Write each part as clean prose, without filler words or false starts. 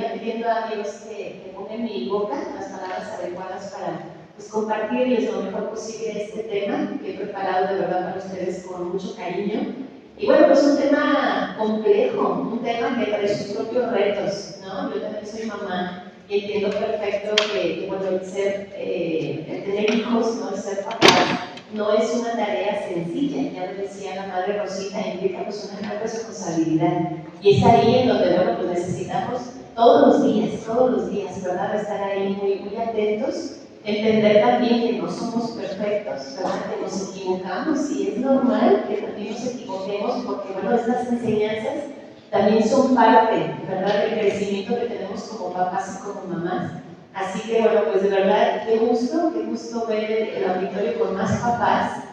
venía pidiendo a Dios que ponga en mi boca las palabras adecuadas para pues, compartirles lo mejor posible este tema que he preparado de verdad para ustedes con mucho cariño. Y bueno, pues un tema complejo, un tema que trae sus propios retos, ¿no? Yo también soy mamá y entiendo perfecto que bueno, el tener hijos, ¿no? El ser papá, no es una tarea sencilla, ya lo decía la madre Rosita, implica pues una gran responsabilidad. Y es ahí en donde bueno, pues necesitamos todos los días, ¿verdad? Estar ahí muy atentos, entender también que no somos perfectos, ¿verdad? Que nos equivocamos y es normal que también nos equivoquemos porque bueno, estas enseñanzas también son parte, ¿verdad? Del crecimiento que tenemos como papás y como mamás. Así que bueno, pues de verdad, qué gusto ver el auditorio con más papás.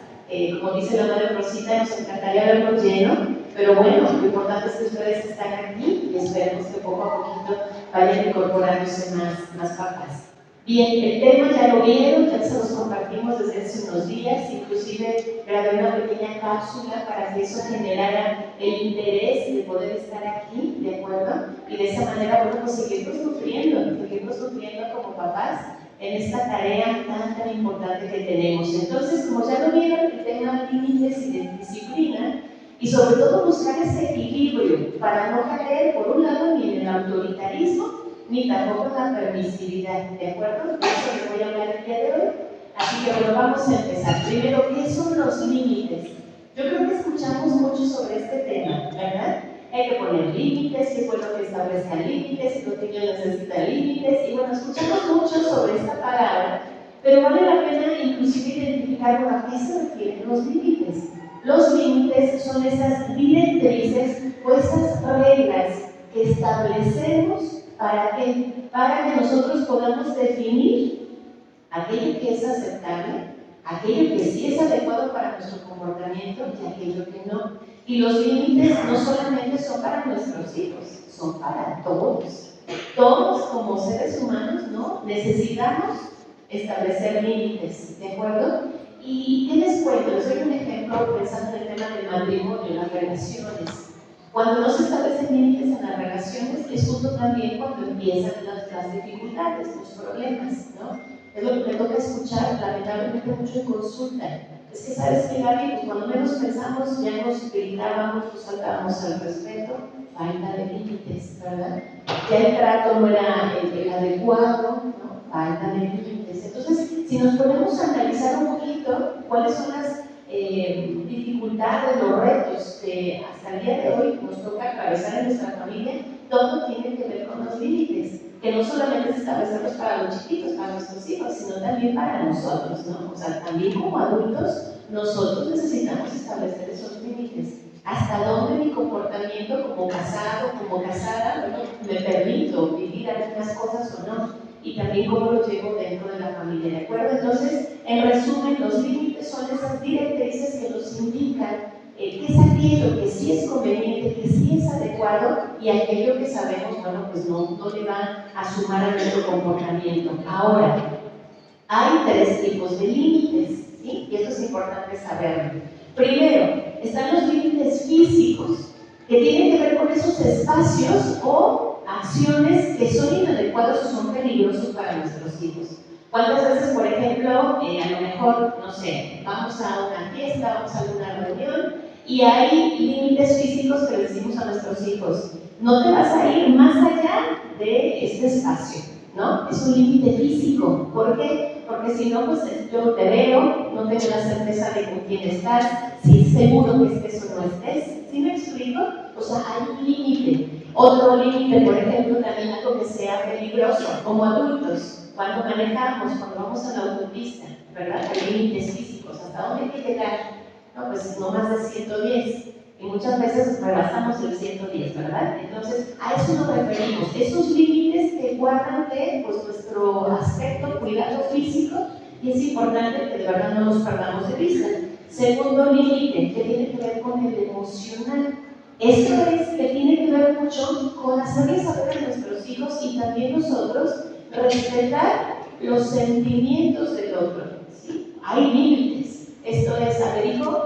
Como dice la madre Rosita, nos encantaría verlo lleno, pero bueno, lo importante es que ustedes están aquí y esperemos que poco a poquito vayan incorporándose más papás. Bien, el tema ya lo vieron, ya se los compartimos desde hace unos días, inclusive grabé una pequeña cápsula para que eso generara el interés de poder estar aquí, ¿de acuerdo? Y de esa manera, bueno, pues seguirnos nutriendo como papás en esta tarea tan importante que tenemos. Entonces, como ya lo vieron, el tema límites y de disciplina, y sobre todo buscar ese equilibrio para no caer, por un lado, ni en el autoritarismo, ni tampoco en la permisividad, ¿de acuerdo? De eso les voy a hablar el día de hoy. Así que bueno, vamos a empezar. Primero, ¿qué son los límites? Yo creo que escuchamos mucho sobre este tema, ¿verdad? Hay que poner límites, que es bueno que establezcan límites, y los niños necesitan límites, y bueno, escuchamos mucho sobre esta palabra, pero vale la pena inclusive identificar a qué se refieren los límites. Los límites son esas directrices o esas reglas que establecemos ¿para qué? Para que nosotros podamos definir aquello que es aceptable, aquello que sí es adecuado para nuestro comportamiento y aquello que no. Y los límites no solamente son para nuestros hijos, son para todos. Todos como seres humanos, ¿no? Necesitamos establecer límites, ¿de acuerdo? ¿Y qué les cuento? Les doy un ejemplo pensando en el tema del matrimonio, las relaciones. Cuando no se establecen límites en las relaciones, es justo también cuando empiezan las dificultades, los problemas, ¿no? Es lo que me toca escuchar, lamentablemente, mucho en consulta. Es que, ¿sabes qué, Gaby? Pues cuando menos pensamos, ya nos gritábamos, nos faltábamos al respeto, falta de límites, ¿verdad? Ya el trato no era el adecuado, ¿no? Falta de límites. Entonces, si nos ponemos a analizar un poquito cuáles son las dificultades, los retos que hasta el día de hoy nos toca atravesar en nuestra familia, todo tiene que ver con los límites, que no solamente es establecerlos para los chiquitos, para nuestros hijos, sino también para nosotros, ¿no? O sea, también como adultos, nosotros necesitamos establecer esos límites. ¿Hasta dónde mi comportamiento como casado, como casada, bueno, me permito vivir algunas cosas o no? Y también cómo lo llevo dentro de la familia, ¿de acuerdo? Entonces, en resumen, los límites son esas directrices que nos indican qué es aquello que sí es conveniente, que sí es adecuado y aquello que sabemos, bueno, pues no le va a sumar a nuestro comportamiento. Ahora, hay tres tipos de límites, ¿sí? Y eso es importante saberlo. Primero, están los límites físicos, que tienen que ver con esos espacios o acciones que son inadecuados o son peligrosos para nuestros hijos. ¿Cuántas veces, por ejemplo, a lo mejor, no sé, vamos a una fiesta, vamos a alguna reunión y hay límites físicos que le decimos a nuestros hijos? No te vas a ir más allá de este espacio, ¿no? Es un límite físico. ¿Por qué? Porque si no, pues yo te veo, no tengo la certeza de con quién estás, si es seguro que estés o no estés. ¿Sí me explico? O sea, hay un límite. Otro límite, por ejemplo, también algo que sea peligroso, como adultos, cuando manejamos, cuando vamos a la autopista, ¿verdad? Hay límites físicos. ¿Hasta dónde hay que llegar? No, pues no más de 110. Y muchas veces rebasamos el 110, ¿verdad? Entonces, a eso nos referimos. Esos límites que guardan de pues, nuestro aspecto, cuidado físico, y es importante que de verdad no nos perdamos de vista. Segundo límite, que tiene que ver con el emocional. Esto es que tiene que ver mucho con hacerles saber a nuestros hijos y también nosotros respetar los sentimientos del otro, ¿sí? Hay límites. Esto es, a ver, hijo,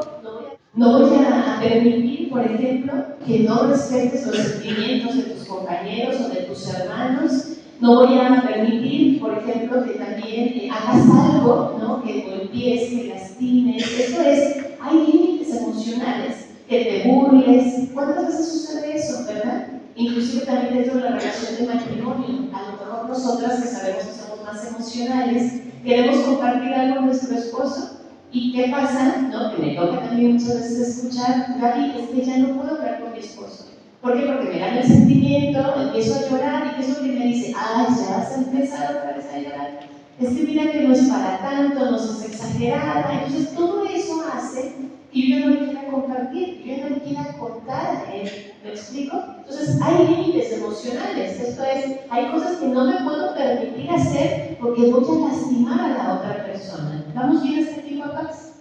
no voy a permitir por ejemplo, que no respetes los sentimientos de tus compañeros o de tus hermanos. No voy a permitir, por ejemplo, que también hagas algo, ¿no? Que golpees, que lastimes. Esto es, hay límites emocionales, que te burles. ¿Cuántas veces sucede eso, verdad? Inclusive también dentro de la relación de matrimonio. A lo mejor nosotras, que sabemos que somos más emocionales, queremos compartir algo con nuestro esposo. ¿Y qué pasa? ¿No? Que me toca también muchas veces escuchar, Gaby, es que ya no puedo hablar con mi esposo. ¿Por qué? Porque me gana el sentimiento, empiezo a llorar y ¿qué es lo que me dice? Ay, ya vas a empezar otra vez a llorar. Es que mira que no es para tanto, no seas exagerada. Entonces todo eso hace que yo ya no le quiera compartir, yo ya no le quiera contar a él. ¿Me explico? Entonces hay límites emocionales. Esto es, hay cosas que no me puedo permitir hacer porque voy a lastimar a la otra persona. ¿Vamos bien hasta aquí, papás?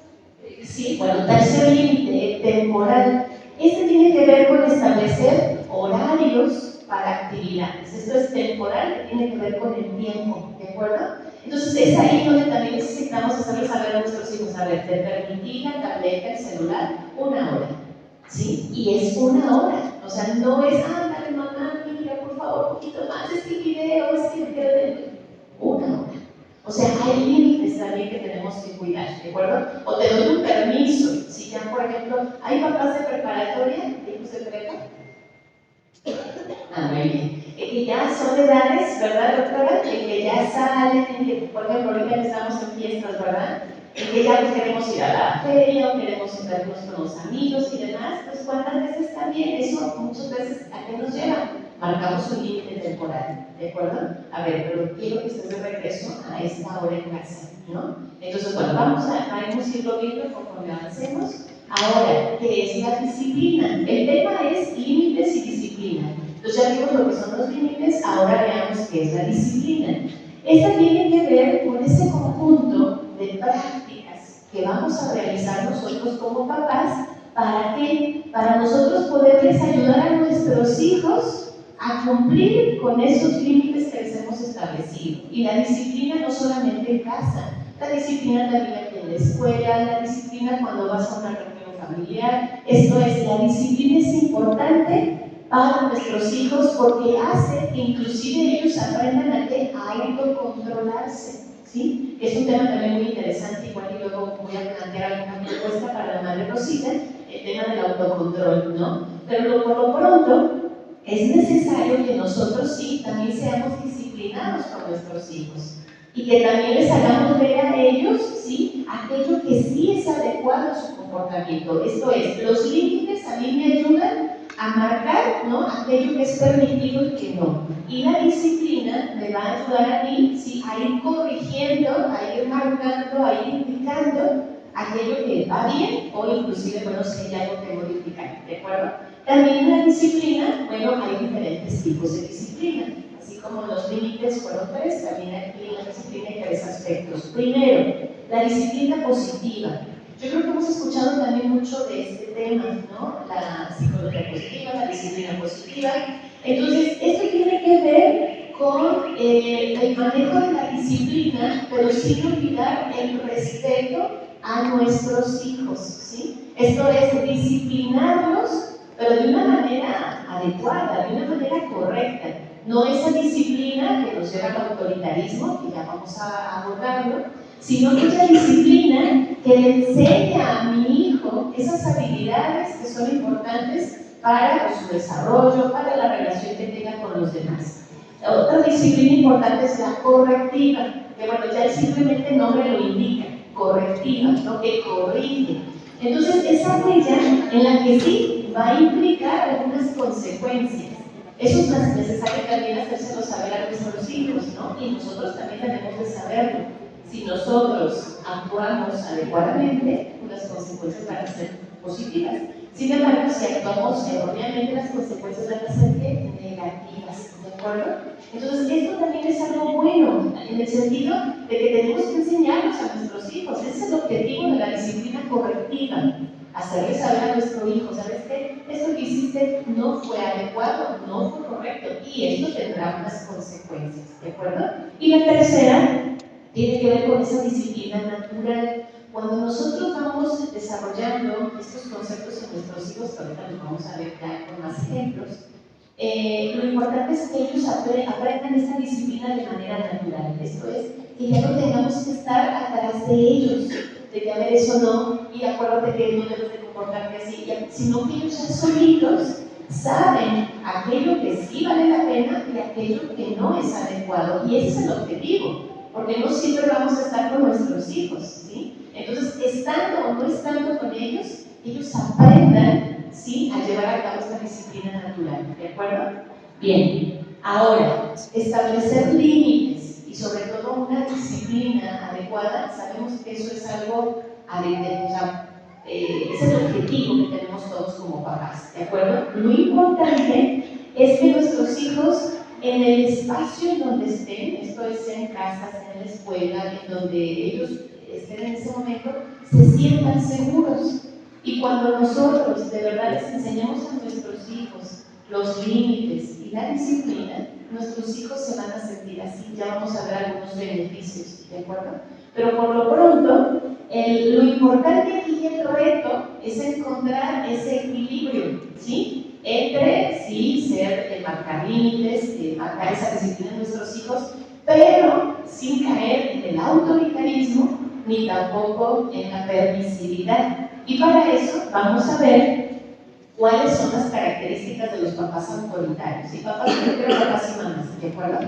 Sí, bueno, tercer límite, temporal. Este tiene que ver con establecer horarios para actividades. Esto es temporal, que tiene que ver con el tiempo, ¿de acuerdo? Entonces es ahí donde también necesitamos hacerles saber a nuestros hijos, a ver, te permití la tableta, el celular, 1 hora, ¿sí? Y es 1 hora, o sea, no es, dale mamá, mira, por favor, un poquito más, es que el video, es que el video de 1 hora. O sea, hay límites también que tenemos que cuidar, ¿de acuerdo? O te doy un permiso, si ya, por ejemplo, hay papás de preparatoria, hijos de prepa, muy bien, que ya son edades, ¿verdad, doctora? Que ya salen, que, por ejemplo, ahorita que estamos en fiestas, ¿verdad? Que ya pues, queremos ir a la feria, o queremos vernos con los amigos y demás, pues ¿cuántas veces también eso, muchas veces, a qué nos lleva? Marcamos un límite temporal, ¿de acuerdo? A ver, pero quiero que estés de regreso a esta hora en casa, ¿no? Entonces, bueno, vamos a irlo viendo conforme avancemos. Ahora, ¿qué es la disciplina? El tema es límites y disciplina. Entonces ya vimos lo que son los límites, ahora veamos qué es la disciplina. Esta tiene que ver con ese conjunto de prácticas que vamos a realizar nosotros como papás. ¿Para qué? Para nosotros poderles ayudar a nuestros hijos a cumplir con esos límites que les hemos establecido. Y la disciplina no solamente en casa, la disciplina también aquí en la escuela, la disciplina cuando vas a una reunión familiar. Esto es, la disciplina es importante para nuestros hijos porque hace que inclusive ellos aprendan a autocontrolarse, ¿sí? Es un tema también muy interesante, igual y luego voy a plantear alguna propuesta para la madre Rosita, el tema del autocontrol, ¿no? Pero por lo pronto es necesario que nosotros sí también seamos disciplinados con nuestros hijos y que también les hagamos ver a ellos, ¿sí?, aquello que sí es adecuado a su comportamiento. Esto es, los límites a mí me ayudan a marcar, ¿no?, aquello que es permitido y que no. Y la disciplina me va a ayudar a mí, ¿sí?, a ir corrigiendo, a ir marcando, a ir indicando aquello que va bien o inclusive, bueno, si hay algo que modificar, ¿de acuerdo? También la disciplina, bueno, hay diferentes tipos de disciplina. Así como los límites fueron 3, también aquí en la disciplina hay 3 aspectos. Primero, la disciplina positiva. Yo creo que hemos escuchado también mucho de este tema, ¿no? La psicología positiva, la disciplina positiva. Entonces, esto tiene que ver con el manejo de la disciplina, pero sin olvidar el respeto a nuestros hijos, ¿sí? Esto es disciplinarlos, pero de una manera adecuada, de una manera correcta. No esa disciplina que nos lleva al autoritarismo, que ya vamos a abordarlo, sino esa disciplina que le enseña a mi hijo esas habilidades que son importantes para su desarrollo, para la relación que tenga con los demás. La otra disciplina importante es la correctiva, que bueno, ya simplemente el nombre lo indica, correctiva, ¿no?, que corrige. Entonces es aquella en la que sí va a implicar algunas consecuencias. Eso es necesario también hacérselo saber a nuestros hijos, ¿no? Y nosotros también tenemos que saberlo. Si nosotros actuamos adecuadamente, las consecuencias van a ser positivas. Sin embargo, si actuamos erróneamente, las consecuencias van a ser negativas, ¿de acuerdo? Entonces, esto también es algo bueno, en el sentido de que tenemos que enseñarnos a nuestros hijos. Ese es el objetivo de la disciplina correctiva. Hacerle saber a nuestro hijo, ¿sabes qué? Esto que hiciste no fue adecuado, no fue correcto, y esto tendrá unas consecuencias, ¿de acuerdo? Y la tercera tiene que ver con esa disciplina natural. cuando nosotros vamos desarrollando estos conceptos en nuestros hijos, que ahorita los vamos a ver ya con más ejemplos, lo importante es que ellos aprendan esta disciplina de manera natural. Esto es, que ya no tengamos que estar atrás de ellos, de que a ver eso no, y acuérdate que no debes de comportarte así, sino que ellos ya solitos saben aquello que sí vale la pena y aquello que no es adecuado. Y ese es el objetivo, porque no siempre vamos a estar con nuestros hijos, ¿sí? Entonces, estando o no estando con ellos, ellos aprendan, ¿sí?, a llevar a cabo esta disciplina natural, ¿de acuerdo? Bien, ahora, establecer límites y sobre todo una disciplina adecuada, sabemos que eso es algo, es el objetivo que tenemos todos como papás, ¿de acuerdo? Lo importante es que nuestros hijos, en el espacio en donde estén, esto es en casas, en la escuela, en donde ellos estén en ese momento, se sientan seguros. Y cuando nosotros de verdad les enseñamos a nuestros hijos los límites y la disciplina, nuestros hijos se van a sentir así. Ya vamos a ver algunos beneficios, ¿de acuerdo? Pero por lo pronto, lo importante aquí y el reto es encontrar ese equilibrio, ¿sí? Entre, sí, marcar límites, marcar esa disciplina en nuestros hijos, pero sin caer en el autoritarismo ni tampoco en la permisividad. Y para eso vamos a ver cuáles son las características de los papás autoritarios. Y papás, pero papás y mamás, ¿de acuerdo?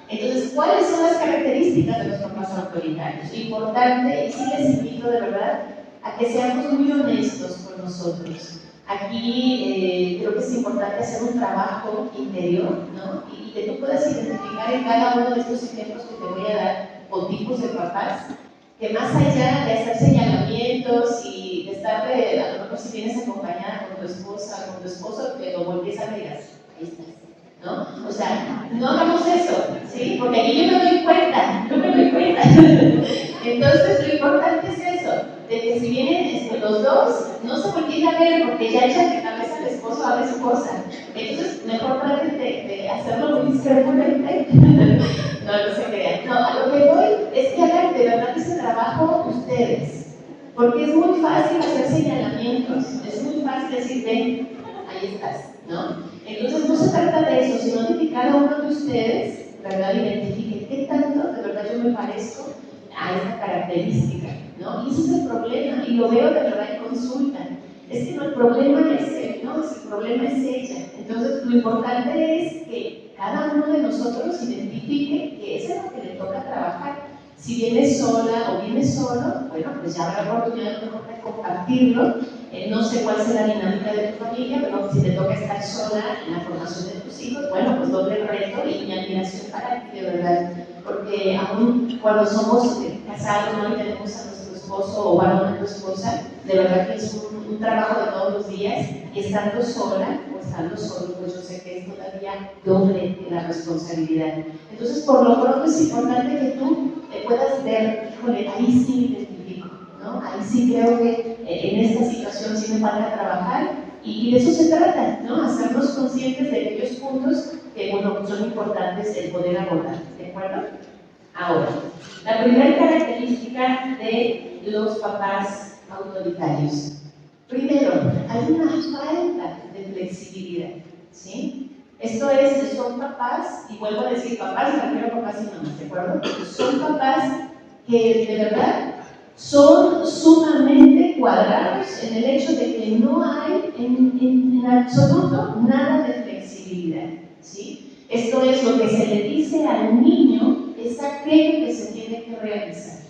Entonces, ¿cuáles son las características de los papás autoritarios? Importante, y sí les invito de verdad a que seamos muy honestos con nosotros. Aquí creo que es importante hacer un trabajo interior, ¿no? Y que tú puedas identificar en cada uno de estos ejemplos que te voy a dar o tipos de papás, que más allá de hacer señalamientos y de estar, a lo mejor si vienes acompañada con tu esposa, con tu esposo, que lo voltees a ver, ahí estás, ¿no? O sea, no hagamos eso, ¿sí? Porque aquí yo me doy cuenta, Entonces, lo importante es eso, de que si vienen los dos, no se volteen a ver porque ya echan de cabeza al esposo o a la esposa. Entonces, mejor traten de hacerlo muy discretamente. No se crean. No, a lo que voy es que hagan de verdad ese trabajo ustedes. Porque es muy fácil hacer señalamientos, es muy fácil decir, ven, ahí estás, ¿no? Entonces no se trata de eso, sino de que cada uno de ustedes, ¿verdad?, identifique qué tanto de verdad yo me parezco a esta característica, ¿no? Y ese es el problema, y lo veo de verdad en consulta. Es que no, el problema es él, ¿no? El problema es ella. Entonces, lo importante es que cada uno de nosotros identifique que eso es lo que le toca trabajar. Si viene sola o viene solo, bueno, pues ya habrá oportunidad de compartirlo. No sé cuál será la dinámica de tu familia, pero si te toca estar sola en la formación de tus hijos, bueno, pues doble reto y mi admiración para ti, de verdad. Porque aún cuando somos casados, ¿no?, y tenemos a nuestro esposo o varón a tu esposa, de verdad que es un trabajo de todos los días, y estando sola o estando solo, pues yo sé que es todavía doble la responsabilidad. Entonces, por lo pronto es importante que tú puedas ver, híjole, ahí sí me identifico, ¿no? Ahí sí creo que en esta situación sí me falta trabajar, y de eso se trata, ¿no? Hacernos conscientes de aquellos puntos que, bueno, son importantes el poder abordar, ¿de acuerdo? Ahora, la primera característica de los papás autoritarios. Primero, hay una falta de flexibilidad, ¿sí? Esto es, son papás, y vuelvo a decir papás, me refiero a papás y mamás, ¿de acuerdo? Son papás que de verdad son sumamente cuadrados en el hecho de que no hay en absoluto nada de flexibilidad, ¿sí? Esto es lo que se le dice al niño, es aquello que se tiene que realizar.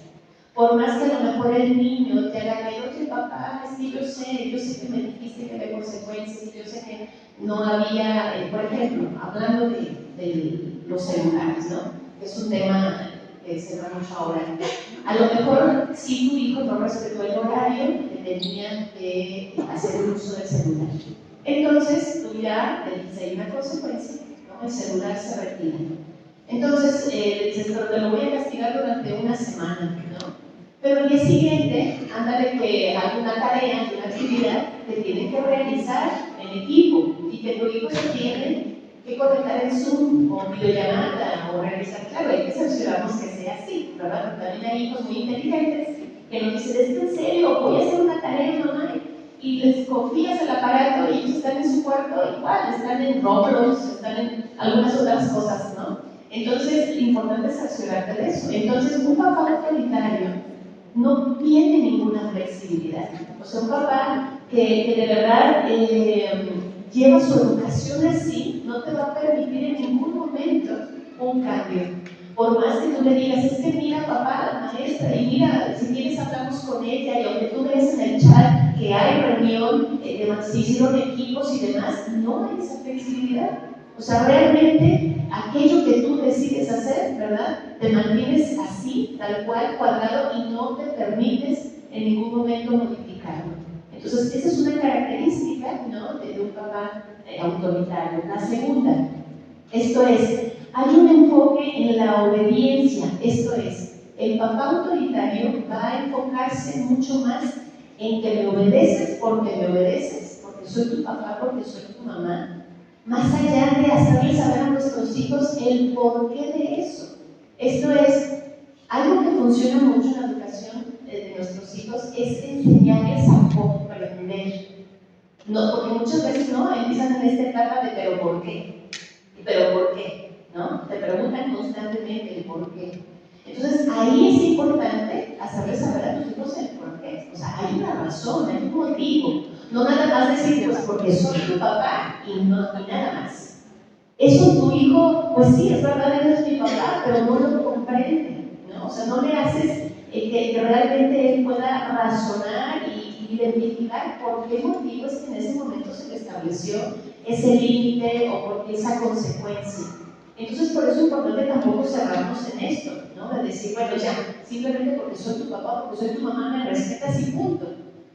Por más que a lo mejor el niño te haga ver, oye papá, es que yo sé que me dijiste que había consecuencias, y yo sé que no había, por ejemplo, hablando de los celulares, ¿no? Es un tema que se da mucho ahora. A lo mejor si tu hijo no respetó el horario que tenía que hacer el uso del celular. Entonces tú ya le dices, hay una consecuencia, ¿no? El celular se retira. Entonces le dices, pero te lo voy a castigar durante una semana, ¿no? Pero el día siguiente, ándale que alguna tarea, una actividad que tiene que realizar en equipo y que tu hijo se tiene que conectar en Zoom o videollamada o realizar, claro, hay que cerciorarnos que sea así, ¿verdad? Porque también hay hijos muy inteligentes que nos dicen, es que en serio, voy a hacer una tarea, mamá, y les confías el aparato y ellos están en su cuarto, igual, están en Roblox, están en algunas otras cosas, ¿no? Entonces, lo importante es accionarte de eso. Entonces, un papá autoritario no tiene ninguna flexibilidad. O sea, un papá que de verdad lleva su educación así, no te va a permitir en ningún momento un cambio. Por más que tú le digas, es que mira papá, la maestra, y mira, si quieres hablamos con ella, y aunque tú veas en el chat que hay reunión, se hicieron equipos y demás, no hay esa flexibilidad. O sea, realmente aquello que tú decides hacer, ¿verdad? Te mantienes así, tal cual, cuadrado, y no te permites en ningún momento modificarlo. Entonces, esa es una característica, ¿no?, de un papá autoritario. La segunda, esto es, hay un enfoque en la obediencia, esto es, el papá autoritario va a enfocarse mucho más en que me obedeces, porque soy tu papá, porque soy tu mamá, más allá de hacerles saber a nuestros hijos el porqué de eso. Esto es, algo que funciona mucho en la educación de nuestros hijos es enseñarles a comprender. No, porque muchas veces no empiezan en esta etapa de pero ¿por qué? ¿Pero por qué? ¿No? Te preguntan constantemente el por qué. Entonces ahí es importante hacerles saber a tus hijos el por qué. O sea, hay una razón, hay un motivo. No nada más decir, pues porque soy tu papá y nada más. Eso tu hijo, pues sí, es verdad, él es mi papá, pero no lo comprende, ¿no? O sea, no le haces que realmente él pueda razonar y identificar por qué motivo es que en ese momento se le estableció ese límite o por qué esa consecuencia. Entonces, por eso es importante tampoco cerrarnos en esto, ¿no? De decir, bueno, ya, simplemente porque soy tu papá, porque soy tu mamá, me respetas y punto.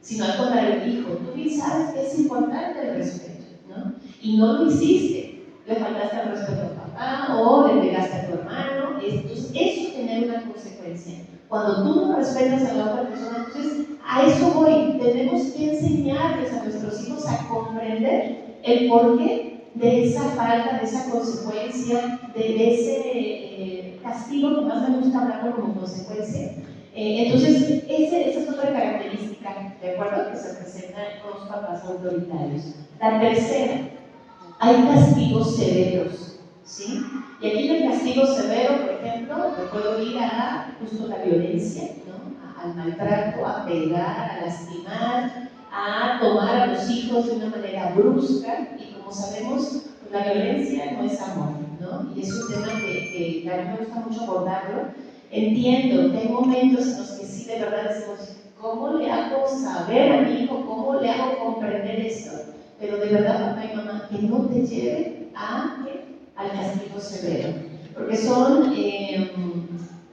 Sino al contrario, hijo, tú bien sabes que es importante el respeto, ¿no? Y no lo hiciste. Le faltaste al respeto a papá o le pegaste a tu hermano. Entonces, eso tiene una consecuencia. Cuando tú no respetas a la otra persona, entonces a eso voy. Tenemos que enseñarles a nuestros hijos a comprender el porqué de esa falta, de esa consecuencia, de ese castigo, que más me gusta hablarlo como consecuencia. Entonces, esa es otra característica, ¿de acuerdo?, que se presenta con los papás autoritarios. La tercera, hay castigos severos, ¿sí? Y aquí en el castigo severo, por ejemplo, me puedo ir a justo la violencia, ¿no?, al maltrato, a pegar, a lastimar, a tomar a los hijos de una manera brusca, y como sabemos, pues la violencia no es amor, ¿no? Y es un tema que a mí me gusta mucho abordarlo. Entiendo que hay momentos en los que sí de verdad decimos, ¿cómo le hago saber a mi hijo? ¿Cómo le hago comprender esto? Pero de verdad, papá y mamá, que no te lleve al castigo severo, porque son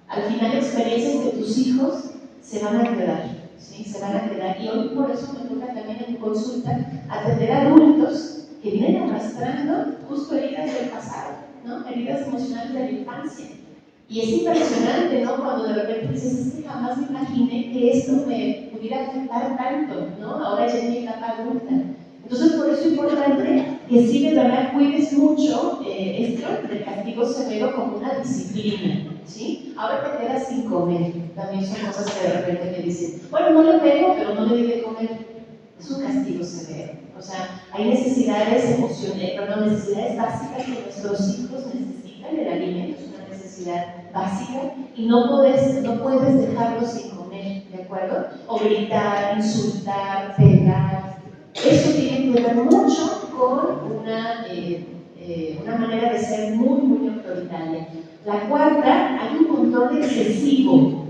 al final experiencias que tus hijos se van a quedar, ¿sí? Se van a quedar. Y hoy por eso me toca también en mi consulta atender a adultos que vienen arrastrando justo heridas del pasado, ¿no? Heridas emocionales de la infancia. Y es impresionante, ¿no?, cuando de repente dices, es que jamás me imaginé que esto me pudiera afectar tanto, ¿no? Ahora ya en mi etapa adulta. Entonces, por eso es importante que sí de verdad cuides mucho esto del castigo severo como una disciplina, ¿sí? Ahora te quedas sin comer. También son cosas que de repente me dicen, bueno, no le pego, pero no le di de comer. Es un castigo severo. O sea, hay necesidades emocionales, necesidades básicas que nuestros hijos necesitan. El alimento es una necesidad básica y no puedes dejarlos sin comer, ¿de acuerdo? O gritar, insultar, pegar. Eso tiene que ver mucho con una manera de ser muy, muy autoritaria. La cuarta, hay un control excesivo.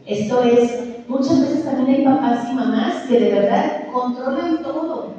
Esto es, muchas veces también hay papás y mamás que de verdad controlan todo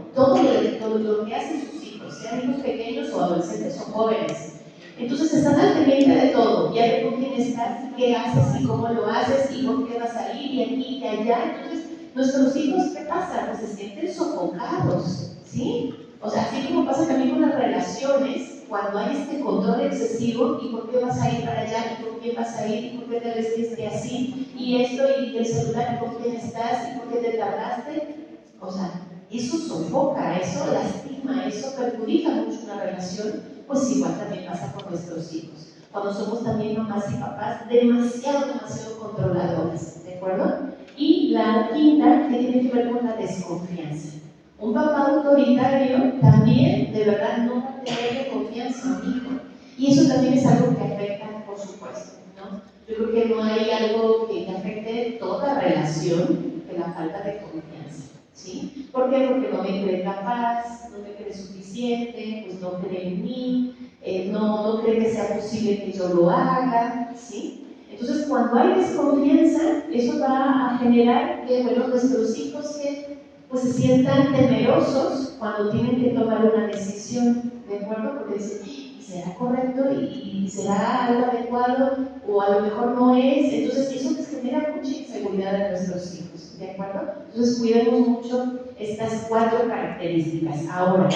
lo que hacen sus hijos, sean hijos pequeños o adolescentes o jóvenes. Entonces están al pendiente de todo, ya de con quién estás, qué haces y cómo lo haces y por qué vas a ir y aquí y allá. Entonces, nuestros hijos, ¿qué pasa? Pues se sienten sofocados, ¿sí? O sea, así como pasa también con las relaciones, cuando hay este control excesivo, ¿y por qué vas a ir para allá? ¿Y por qué vas a ir? ¿Y por qué te vestiste así? Y esto, y el celular, ¿y por quién estás? ¿Y por qué te tardaste? O sea, eso sofoca, eso lastima, eso perjudica mucho una relación. Pues igual también pasa con nuestros hijos. Cuando somos también mamás y papás demasiado controladores, ¿de acuerdo? Y la quinta, que tiene que ver con la desconfianza. Un papá autoritario también, de verdad, no va a tenerle confianza a un hijo. Y eso también es algo que afecta, por supuesto, ¿no? Yo creo que no hay algo que afecte toda relación que la falta de confianza, ¿sí? ¿Por qué? Porque no me cree capaz, no me cree suficiente, pues no cree en mí, no cree que sea posible que yo lo haga, ¿sí? Entonces, cuando hay desconfianza, eso va a generar que, bueno, nuestros hijos pues, se sientan temerosos cuando tienen que tomar una decisión, ¿de acuerdo? Porque dicen, ¿será correcto y será algo adecuado o a lo mejor no es? Entonces, eso les genera mucha inseguridad a nuestros hijos, ¿de acuerdo? Entonces, cuidemos mucho estas 4 características. Ahora,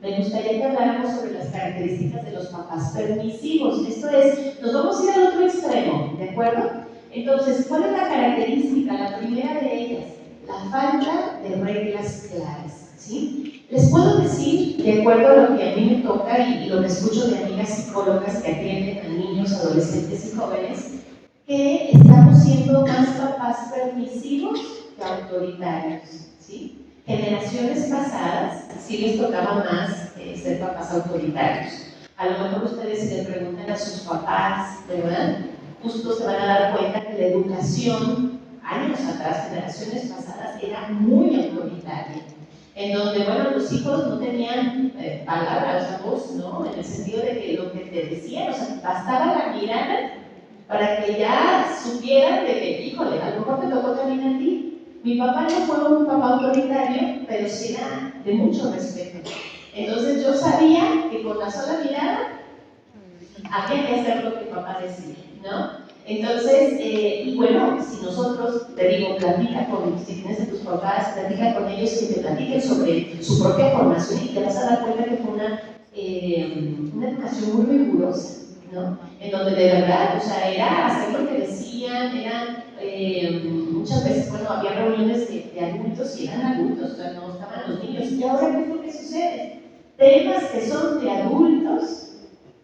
me gustaría que habláramos sobre las características de los papás permisivos. Esto es, nos vamos a ir al otro extremo, ¿de acuerdo? Entonces, ¿cuál es la característica? La primera de ellas, la falta de reglas claras, ¿sí? Les puedo decir, de acuerdo a lo que a mí me toca y lo que escucho de amigas psicólogas que atienden a niños, adolescentes y jóvenes, que estamos siendo más papás permisivos que autoritarios, ¿sí? Generaciones pasadas sí les tocaba más ser papás autoritarios. A lo mejor ustedes si le preguntan a sus papás, ¿verdad? Justo se van a dar cuenta que la educación, años atrás, generaciones pasadas, era muy autoritaria. En donde, bueno, los hijos no tenían palabra, o sea, voz, ¿no? En el sentido de que lo que te decían, o sea, bastaba la mirada para que ya supieran de que, híjole, a lo mejor te tocó también a ti. Mi papá no fue un papá autoritario, pero sí era de mucho respeto. Entonces yo sabía que con la sola mirada había que hacer lo que papá decía, ¿no? Entonces, y bueno, si nosotros, te digo, si tienes a tus papás, platica con ellos que te platiquen sobre su propia formación y te vas a dar cuenta que fue una educación muy rigurosa, ¿no? En donde de verdad, o sea, era hacer lo que decían, muchas veces, bueno, había reuniones de adultos y eran adultos, o sea, no estaban los niños. ¿Y ahora qué es lo que sucede? Temas que son de adultos,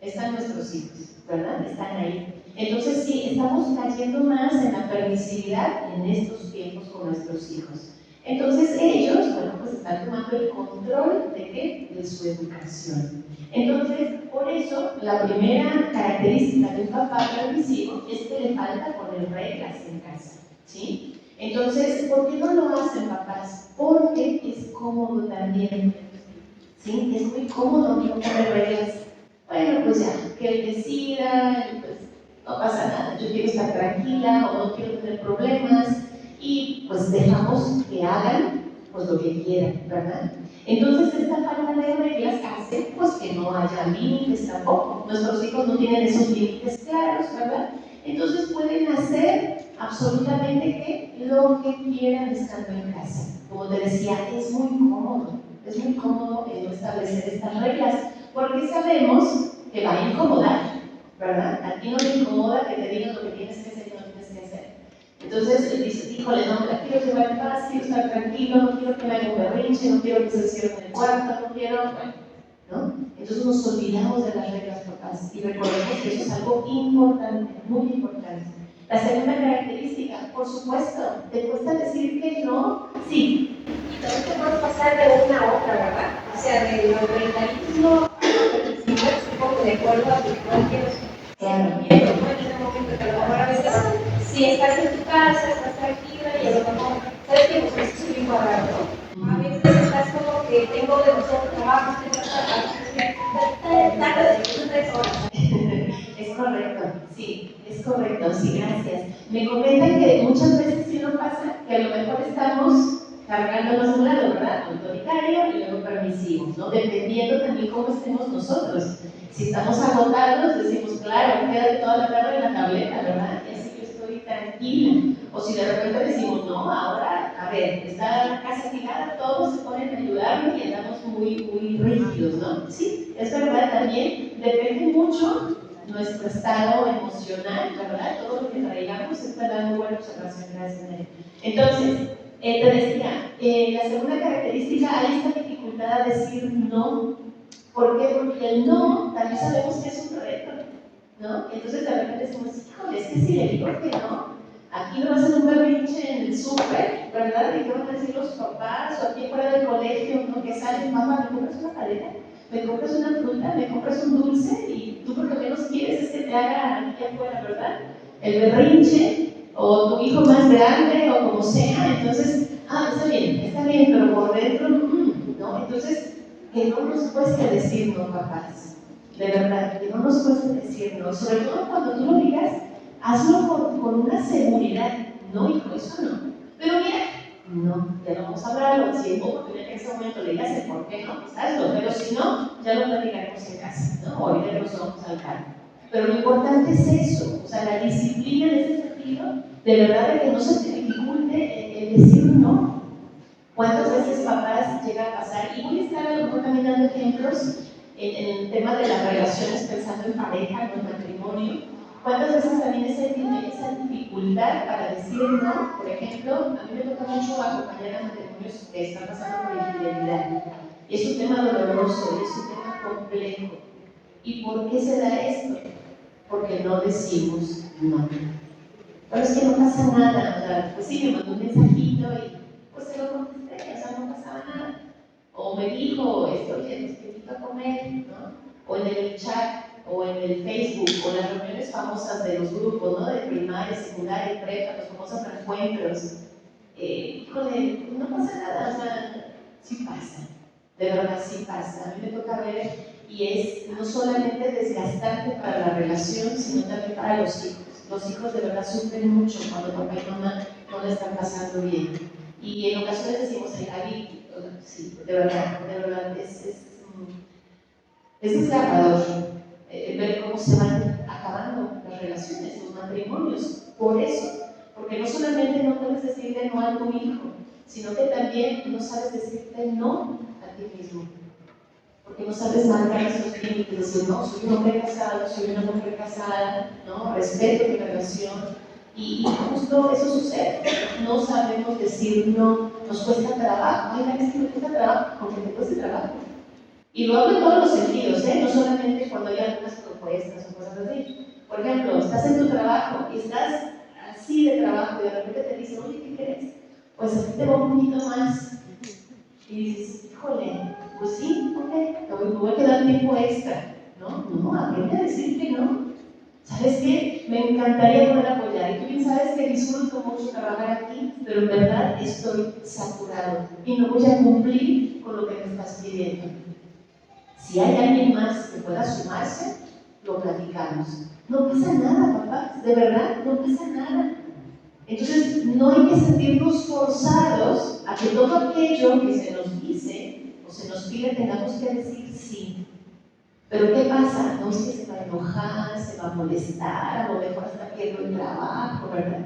están nuestros hijos, ¿verdad? Están ahí. Entonces sí, estamos cayendo más en la permisividad en estos tiempos con nuestros hijos. Entonces ellos, bueno, pues están tomando el control de ¿qué? De su educación. Entonces, por eso, la primera característica de un papá permisivo es que le falta poner reglas en casa, ¿sí? Entonces, ¿por qué no lo hacen papás? Porque es cómodo también, ¿sí? Es muy cómodo no poner reglas. Bueno, pues ya, que él decida, pues no pasa nada, yo quiero estar tranquila o no quiero tener problemas y pues dejamos que hagan pues lo que quieran, ¿verdad? Entonces esta falta de reglas hace pues que no haya límites tampoco. Nuestros hijos no tienen esos límites claros, ¿verdad? Entonces pueden hacer absolutamente ¿qué? Lo que quieran estando en casa. Como te decía, es muy cómodo no establecer estas reglas, porque sabemos que va a incomodar, ¿verdad? A ti no te incomoda que te digan lo que tienes que hacer y no tienes que hacer. Entonces él dice, híjole, no, la quiero llevar en paz, quiero estar tranquilo, no quiero que me haga un berrinche, no quiero que se cierre en el cuarto, no quiero, bueno, ¿no? Entonces nos olvidamos de las reglas papás y recordemos que eso es algo importante, muy importante. La segunda característica, por supuesto, te cuesta decir que no, sí. Y también te puedes pasar de una a otra, ¿verdad? O sea, del autoritarismo a permisivo, supongo, de acuerdo a tus propios sentimientos, ¿no? En ese momento que a lo mejor a veces, si estás en tu casa, estás tranquila y a lo mejor, ¿sabes qué? Pues eso es bien cuadrado, ¿no? A veces estás como que tengo demasiado trabajo, estoy tarde de 3 horas. Es correcto, sí, gracias. Me comentan que muchas veces sí nos pasa que a lo mejor estamos cargándonos un lado, ¿verdad? Autoritario y luego permisivos, ¿no? Dependiendo también cómo estemos nosotros. Si estamos agotados, decimos, claro, quédate toda la tarde en la tableta, ¿verdad? Y así yo estoy tranquila. O si de repente decimos, no, ahora, a ver, está la casa tirada, todos se ponen a ayudarme y andamos muy rígidos, ¿no? Sí, es verdad, también depende mucho nuestro estado emocional, ¿verdad? Todo lo que traigamos es verdad, muy buena observación, gracias. Entonces, te decía, la segunda característica, hay esta dificultad a decir no. ¿Por qué? Porque el no también sabemos que es un reto, ¿no? Entonces de repente decimos, híjole, es que si le digo que no, Aquí no va a ser un berrinche en el súper, ¿verdad? ¿Y qué van a decir los papás? O aquí fuera del colegio, ¿no? Que salen, mamá, ¿me compras una paleta? ¿Me compras una fruta? ¿Me compras un dulce? Y tú por lo menos quieres es que te haga aquí afuera, ¿verdad? El berrinche, o tu hijo más grande, o como sea. Entonces, está bien, pero por dentro, ¿no? Entonces, que no nos cueste decirnos, papás. De verdad, que no nos cueste decirnos. Sobre todo cuando tú lo digas, hazlo con una seguridad. No, hijo, eso no. Pero mira, no, ya no vamos a hablarlo. Si en oportunidad en ese momento le digas el por qué no, pues hazlo. Pero si no, ya lo platicaremos en casa, ¿no? O ahorita nos vamos al cargo. Pero lo importante es eso, o sea, la disciplina en ese sentido, de verdad, de que no se te dificulte el decir no. ¿Cuántas veces papás llegan a pasar? Y voy a estar a lo mejor también dando ejemplos en el tema de las relaciones, pensando en pareja, en matrimonio. ¿Cuántas veces también tiene esa dificultad para decir no? Por ejemplo, a mí me toca mucho acompañar a matrimonios que están pasando por infidelidad. Y es un tema doloroso, y es un tema complejo. ¿Y por qué se da esto? Porque no decimos no. Pero es que no pasa nada, o sea, pues sí, me mandó un mensajito y pues se lo contesté, o sea, no pasaba nada. O me dijo, oye, te invito a comer, ¿no? O en el chat, o en el Facebook, o en las reuniones famosas de los grupos, ¿no? De primaria, secundaria, prepa, los famosos reencuentros. Híjole, no pasa nada, o sea, sí pasa, de verdad sí pasa. A mí me toca ver, y es no solamente desgastante para la relación, sino también para los hijos. Los hijos de verdad sufren mucho cuando papá y mamá no la están pasando bien. Y en ocasiones decimos, Javi, sí, de verdad, es desgarrador ver cómo se van acabando las relaciones, los matrimonios. Por eso, porque no solamente no puedes decirle no a tu hijo, sino que también no sabes decirte no a ti mismo. Porque no sabes marcar esos límites, decir, no, soy un hombre casado, soy una mujer casada, ¿no? Respeto mi relación. Y justo eso sucede. No sabemos decir no, nos cuesta trabajo. Ay, es que me cuesta trabajo, aunque te cueste trabajo. Y lo hablo en todos los sentidos, ¿eh? No solamente cuando hay algunas propuestas o cosas así. Por ejemplo, estás en tu trabajo y estás así de trabajo y de repente te dicen, oye, ¿qué crees? Pues a ti te va un poquito más. Y dices, híjole, pues sí, ok, me voy a quedar tiempo extra. No, aprende a decir que no. ¿Sabes qué? Me encantaría poder apoyar. Y tú bien sabes que disfruto mucho trabajar aquí, pero en verdad estoy saturado y no voy a cumplir con lo que me estás pidiendo. Si hay alguien más que pueda sumarse, lo platicamos. No pasa nada, papá, de verdad, no pasa nada. Entonces, no hay que sentirnos forzados a que todo aquello que se nos dice o se nos pide tengamos que decir sí. Pero ¿qué pasa? No es que se va a enojar, se va a molestar, a lo mejor hasta pierdo el trabajo, ¿verdad?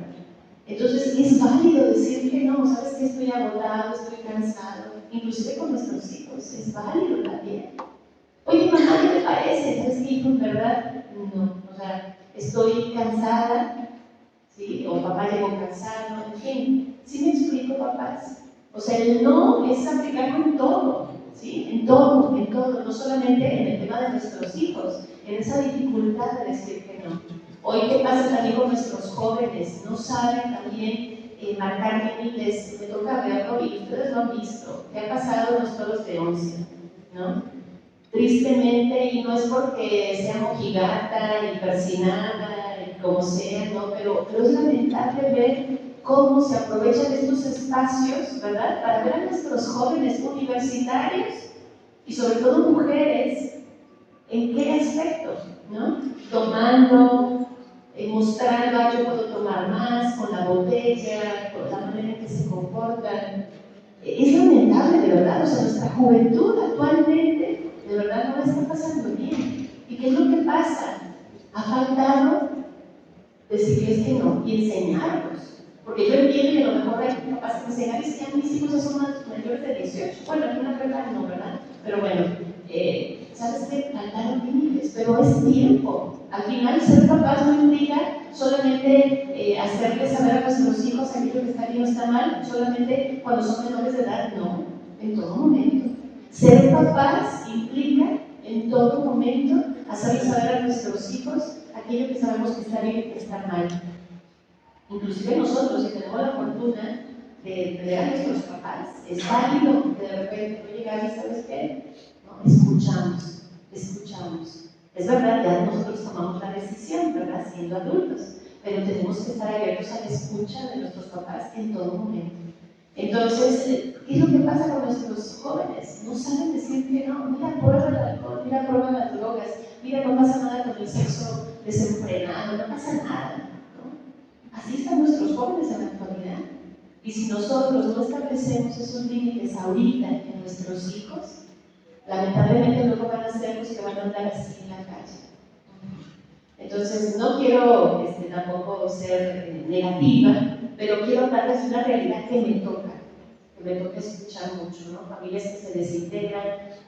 Entonces, es válido decir que no, sabes que estoy agotado, estoy cansado, inclusive con nuestros hijos, es válido también. Oye, mamá, ¿qué te parece? ¿Sabes qué, hijo? En verdad, no, o sea, estoy cansada, ¿sí? O papá llegó cansado, en fin. ¿Sí me explico, papás? O sea, el no es aplicarlo en todo, ¿sí? En todo, no solamente en el tema de nuestros hijos, en esa dificultad de decir que no. Hoy, ¿qué pasa también con nuestros jóvenes? No saben también marcar límites, me toca verlo y ustedes lo han visto, ¿qué ha pasado en los toros de 11? ¿No? Tristemente, y no es porque sea mojigata y persinada, como sea, ¿no? Pero es lamentable ver cómo se aprovechan estos espacios, ¿verdad? Para ver a nuestros jóvenes universitarios y sobre todo mujeres, ¿en qué aspectos? ¿No? Tomando, mostrando, yo puedo tomar más con la botella, con la manera en que se comportan. Es lamentable, de verdad, o sea, nuestra juventud actualmente, de verdad, no la está pasando bien. ¿Y qué es lo que pasa? Ha faltado decirles que no y enseñarlos. Porque yo entiendo que a lo mejor hay papás que dicen, es que mis hijos ya son mayores de 18. Bueno, aquí una prepa no, ¿verdad? Pero bueno, ¿sabes qué? Faltaron límites, pero es tiempo. Al final, ser papás no implica solamente hacerles saber a nuestros hijos aquello que está bien o está mal, solamente cuando son menores de edad, no, en todo momento. Ser papás implica en todo momento hacerles saber a nuestros hijos aquello que sabemos que está bien y que está mal. Inclusive nosotros, si tenemos la fortuna de tener a nuestros papás, es válido que de repente, oye Gaby, ¿sabes qué? No, escuchamos. Es verdad, ya nosotros tomamos la decisión, ¿verdad? Siendo adultos, pero tenemos que estar abiertos a la escucha de nuestros papás en todo momento. Entonces, ¿qué es lo que pasa con nuestros jóvenes? No saben decir que no, mira, prueba el alcohol, mira, prueba las drogas, mira, no pasa nada con el sexo desenfrenado, no pasa nada, ¿no? Así están nuestros jóvenes en la actualidad. Y si nosotros no establecemos esos límites ahorita en nuestros hijos, lamentablemente luego van a ser los que van a andar así en la calle. Entonces, no quiero tampoco ser negativa, pero quiero hablarles de una realidad que me toca escuchar mucho, ¿no? Familias que se desintegran,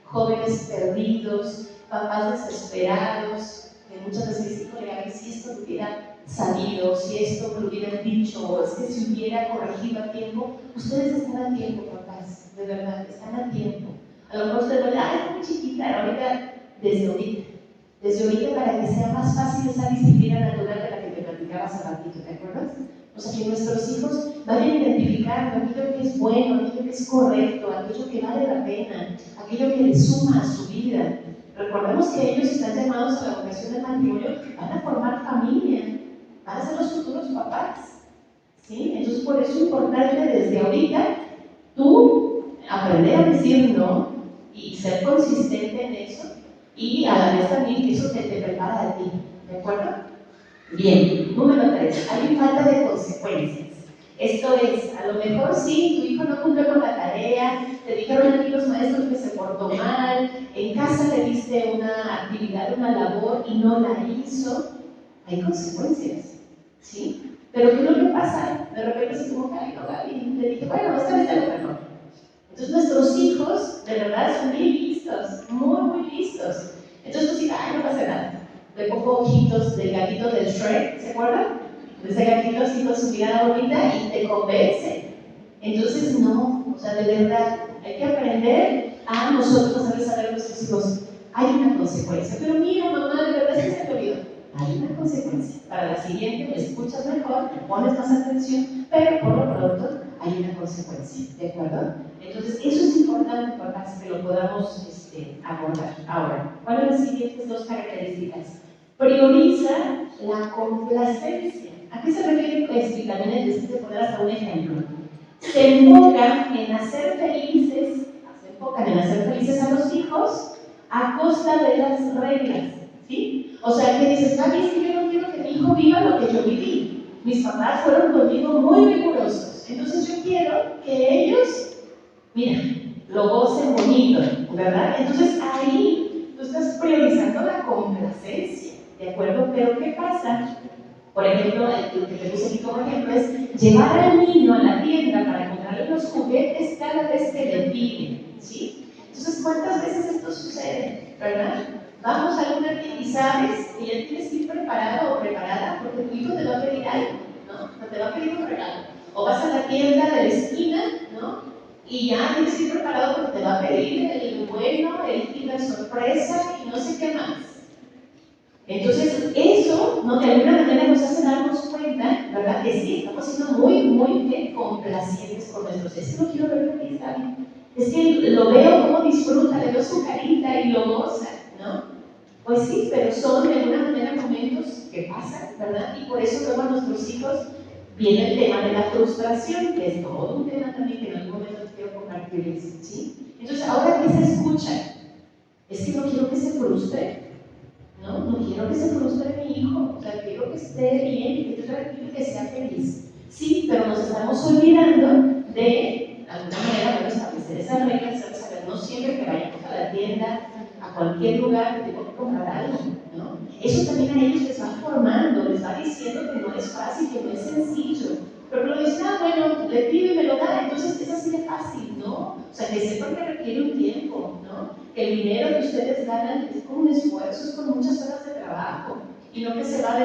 jóvenes perdidos, papás desesperados, que muchas veces dicen, oiga, si esto lo hubiera sabido, si esto me lo hubieran dicho, o es que si hubiera corregido a tiempo, ustedes están a tiempo, papás, de verdad, están a tiempo. A lo mejor ustedes van a decir, es muy chiquita, ahorita, desde ahorita para que sea más fácil esa disciplina natural de la que te platicaba hace ratito, ¿te acuerdas? O sea, que nuestros hijos vayan identificando aquello que es bueno, aquello que es correcto, aquello que vale la pena, aquello que les suma a su vida. Recordemos que ellos están llamados a la vocación del matrimonio, van a formar familia, van a ser los futuros papás, ¿sí? Entonces, por eso es importante desde ahorita tú aprender a decir no y ser consistente en eso, y a la vez también que eso te prepara a ti, ¿de acuerdo? Bien, número 3, hay falta de consecuencias. Esto es, a lo mejor sí, tu hijo no cumplió con la tarea, te dijeron aquí los maestros que se portó mal, en casa le diste una actividad, una labor y no la hizo, hay consecuencias, ¿sí? Pero ¿qué es lo que pasa? De repente se tuvo que no, Gaby, le dije, bueno, esta vez te lo perdono. Entonces nuestros hijos, de verdad, son muy listos, muy listos. Entonces tú dices, ay, no pasa nada. Le pongo ojitos del gatito del Shrek, ¿se acuerdan? Ese gatito así con su mirada bonita y te convence. Entonces no, o sea, de verdad, hay que aprender a nosotros hacerles saber a nuestros hijos, hay una consecuencia. Pero mira, mamá, de verdad es que se te olvidó. Hay una consecuencia. Para la siguiente me escuchas mejor, me pones más atención, pero por lo pronto hay una consecuencia, ¿de acuerdo? Entonces, eso es importante para que lo podamos abordar. Ahora, ¿cuáles son las siguientes dos características? Prioriza la complacencia. ¿A qué se refiere esto? Y también necesito poner hasta un ejemplo. Se enfocan en hacer felices a los hijos a costa de las reglas, ¿sí? O sea, que dices, Gaby, es que yo no quiero que mi hijo viva lo que yo viví. Mis papás fueron conmigo muy rigurosos. Entonces yo quiero que ellos, mira, lo gocen bonito, ¿verdad? Entonces ahí tú estás priorizando la complacencia, ¿de acuerdo? Pero ¿qué pasa? Por ejemplo, lo que te puse aquí como ejemplo es llevar al niño a la tienda para comprarle los juguetes cada vez que le piden, ¿sí? Entonces, ¿cuántas veces esto sucede, verdad? Vamos a una tienda y sabes que ya tienes que ir preparado o preparada porque tu hijo te va a pedir algo, ¿no? O te va a pedir un regalo. O vas a la tienda de la esquina, ¿no? Y ya tienes que ir preparado porque te va a pedir el bueno, el Kinder sorpresa y no sé qué más. Entonces, eso, ¿no? De alguna manera nos hace darnos cuenta, ¿verdad? Que sí, estamos siendo muy complacientes con nuestros. Es que no quiero ver que está bien. Es que lo veo como disfruta, le veo su carita y lo goza, ¿no? Pues sí, pero son de alguna manera momentos que pasan, ¿verdad? Y por eso luego a nuestros hijos viene el tema de la frustración, que es todo un tema también que en algún momento quiero compartirles, ¿sí? Entonces, ahora, ¿qué se escucha? Es que no quiero que se frustre. No quiero que se frustre mi hijo, o sea, quiero que esté bien, que esté tranquilo y que sea feliz. Sí, pero nos estamos olvidando de alguna manera, bueno, establecer esas reglas, saber, no siempre que vayamos a la tienda, a cualquier lugar, que tengo que comprar algo, ¿no? Eso también a ellos les va formando, les va diciendo que no es fácil, que no es sencillo. Pero lo dicen, bueno, le pido y me lo da, entonces es así de fácil, ¿no? O sea, que sepan que requiere un tiempo, ¿no? Que el dinero que ustedes ganan es con un esfuerzo, es con muchas horas de trabajo, y no que se va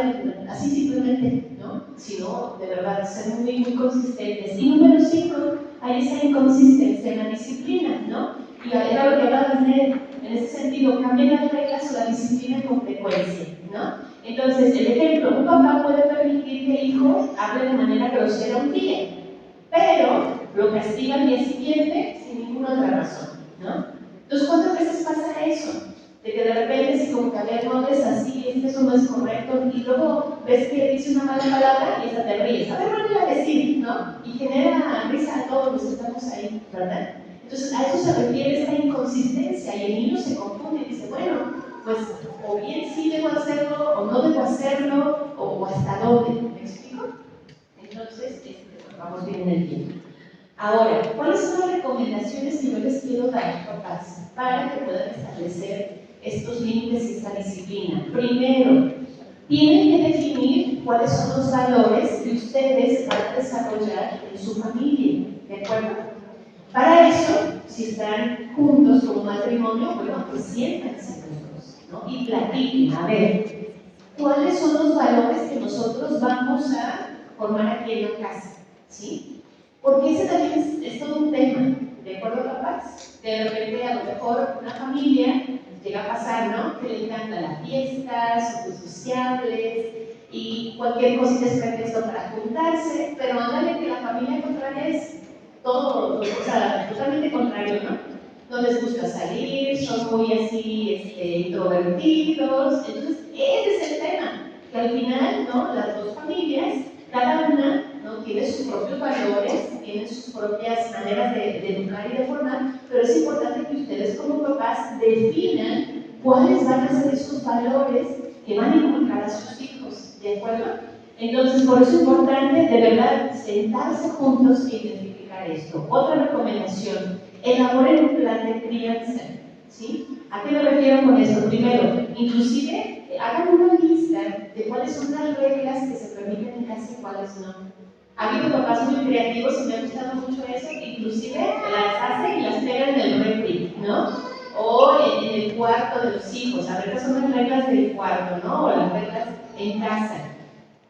así simplemente, ¿no? Sino, de verdad, ser muy consistentes. Y número 5, hay esa inconsistencia en la disciplina, ¿no? Y era lo que hablaba en ese sentido, cambian las reglas o la disciplina con frecuencia, ¿no? Entonces, el ejemplo, un papá puede permitir que el hijo hable de manera grosera un día, pero lo castiga al día siguiente sin ninguna otra razón, ¿no? Entonces, ¿cuántas veces pasa eso? De que de repente, si como que a ver, no es así, eso no es correcto, y luego ves que dice una mala palabra y hasta te ríes. A ver, vuelve a decir, ¿no? Y genera risa a todos los que estamos ahí, ¿verdad? Entonces, a eso se refiere esta inconsistencia, y el niño se confunde y dice, bueno, pues, o bien sí debo hacerlo, o no debo hacerlo, o hasta dónde, ¿me explico? Entonces, vamos bien en el tiempo. Ahora, ¿cuáles son las recomendaciones que yo les quiero dar, papás, para que puedan establecer estos límites y esta disciplina? Primero, tienen que definir cuáles son los valores que ustedes van a desarrollar en su familia, ¿de acuerdo? Para eso, si están juntos como matrimonio, bueno, pues siéntanse juntos, ¿no? Y platiquen, a ver, ¿cuáles son los valores que nosotros vamos a formar aquí en la casa? ¿Sí? Porque ese también es todo un tema, ¿de acuerdo, papás? De repente, a lo mejor, una familia llega a pasar, ¿no? Que le encantan las fiestas, son muy sociables y cualquier cosita es pretexto para juntarse, pero ándale que la familia contraria es todo, o sea, totalmente contrario, ¿no? No les gusta salir, son muy así introvertidos. Entonces, ese es el tema, que al final, ¿no? Las dos familias, cada una, ¿no? Tiene sus propios valores, tiene sus propias maneras de educar y de formar, pero es importante que ustedes como papás definan cuáles van a ser esos valores que van a inculcar a sus hijos, ¿de acuerdo? Entonces, por eso es importante, de verdad, sentarse juntos e identificar esto. Otra recomendación, elaboren un plan de crianza, ¿sí? ¿A qué me refiero con esto? Primero, inclusive, hagan una lista de cuáles son las reglas que se permiten en casa y cuáles no. Ha habido papás muy creativos y me ha gustado mucho eso, inclusive las hacen y las pegan en el refri, ¿no? O en el cuarto de los hijos, a ver qué son las reglas del cuarto, ¿no? O las reglas en casa.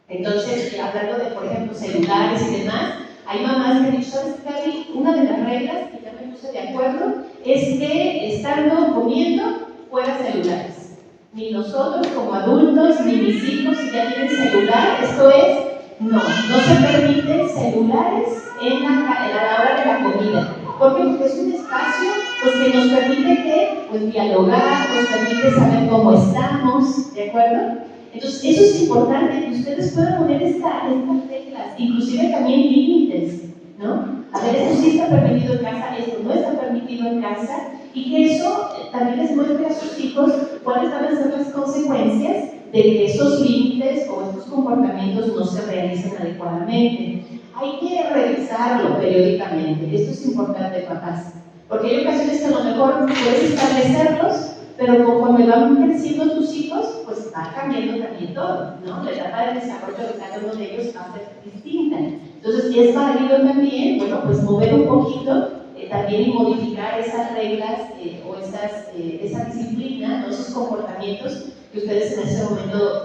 Entonces, hablando de, por ejemplo, celulares y demás, hay mamás que dicen, ¿sabes qué, Gaby? Una de las reglas, que ya me puse de acuerdo, es que estando comiendo, fuera celulares. Ni nosotros como adultos, ni mis hijos, si ya tienen celular, esto es, no se permiten celulares a la hora de la comida. ¿Por qué? Porque es un espacio pues, que nos permite pues, dialogar, nos permite saber cómo estamos, ¿de acuerdo? Entonces, eso es importante, que ustedes puedan poner estas reglas, inclusive también límites, ¿no? A ver, esto sí está permitido en casa, esto no está permitido en casa, y que eso también les muestre a sus hijos cuáles van a ser las consecuencias de que esos límites o estos comportamientos no se realicen adecuadamente. Hay que revisarlo periódicamente, esto es importante, papás, porque hay ocasiones que a lo mejor puedes establecerlos, pero conforme van creciendo tus hijos, pues va cambiando también todo, ¿no? La etapa de desarrollo de cada uno de ellos va a ser distinta. Entonces, es válido también, bueno, pues mover un poquito también y modificar esas reglas o esa disciplina, ¿no? Esos comportamientos que ustedes en ese momento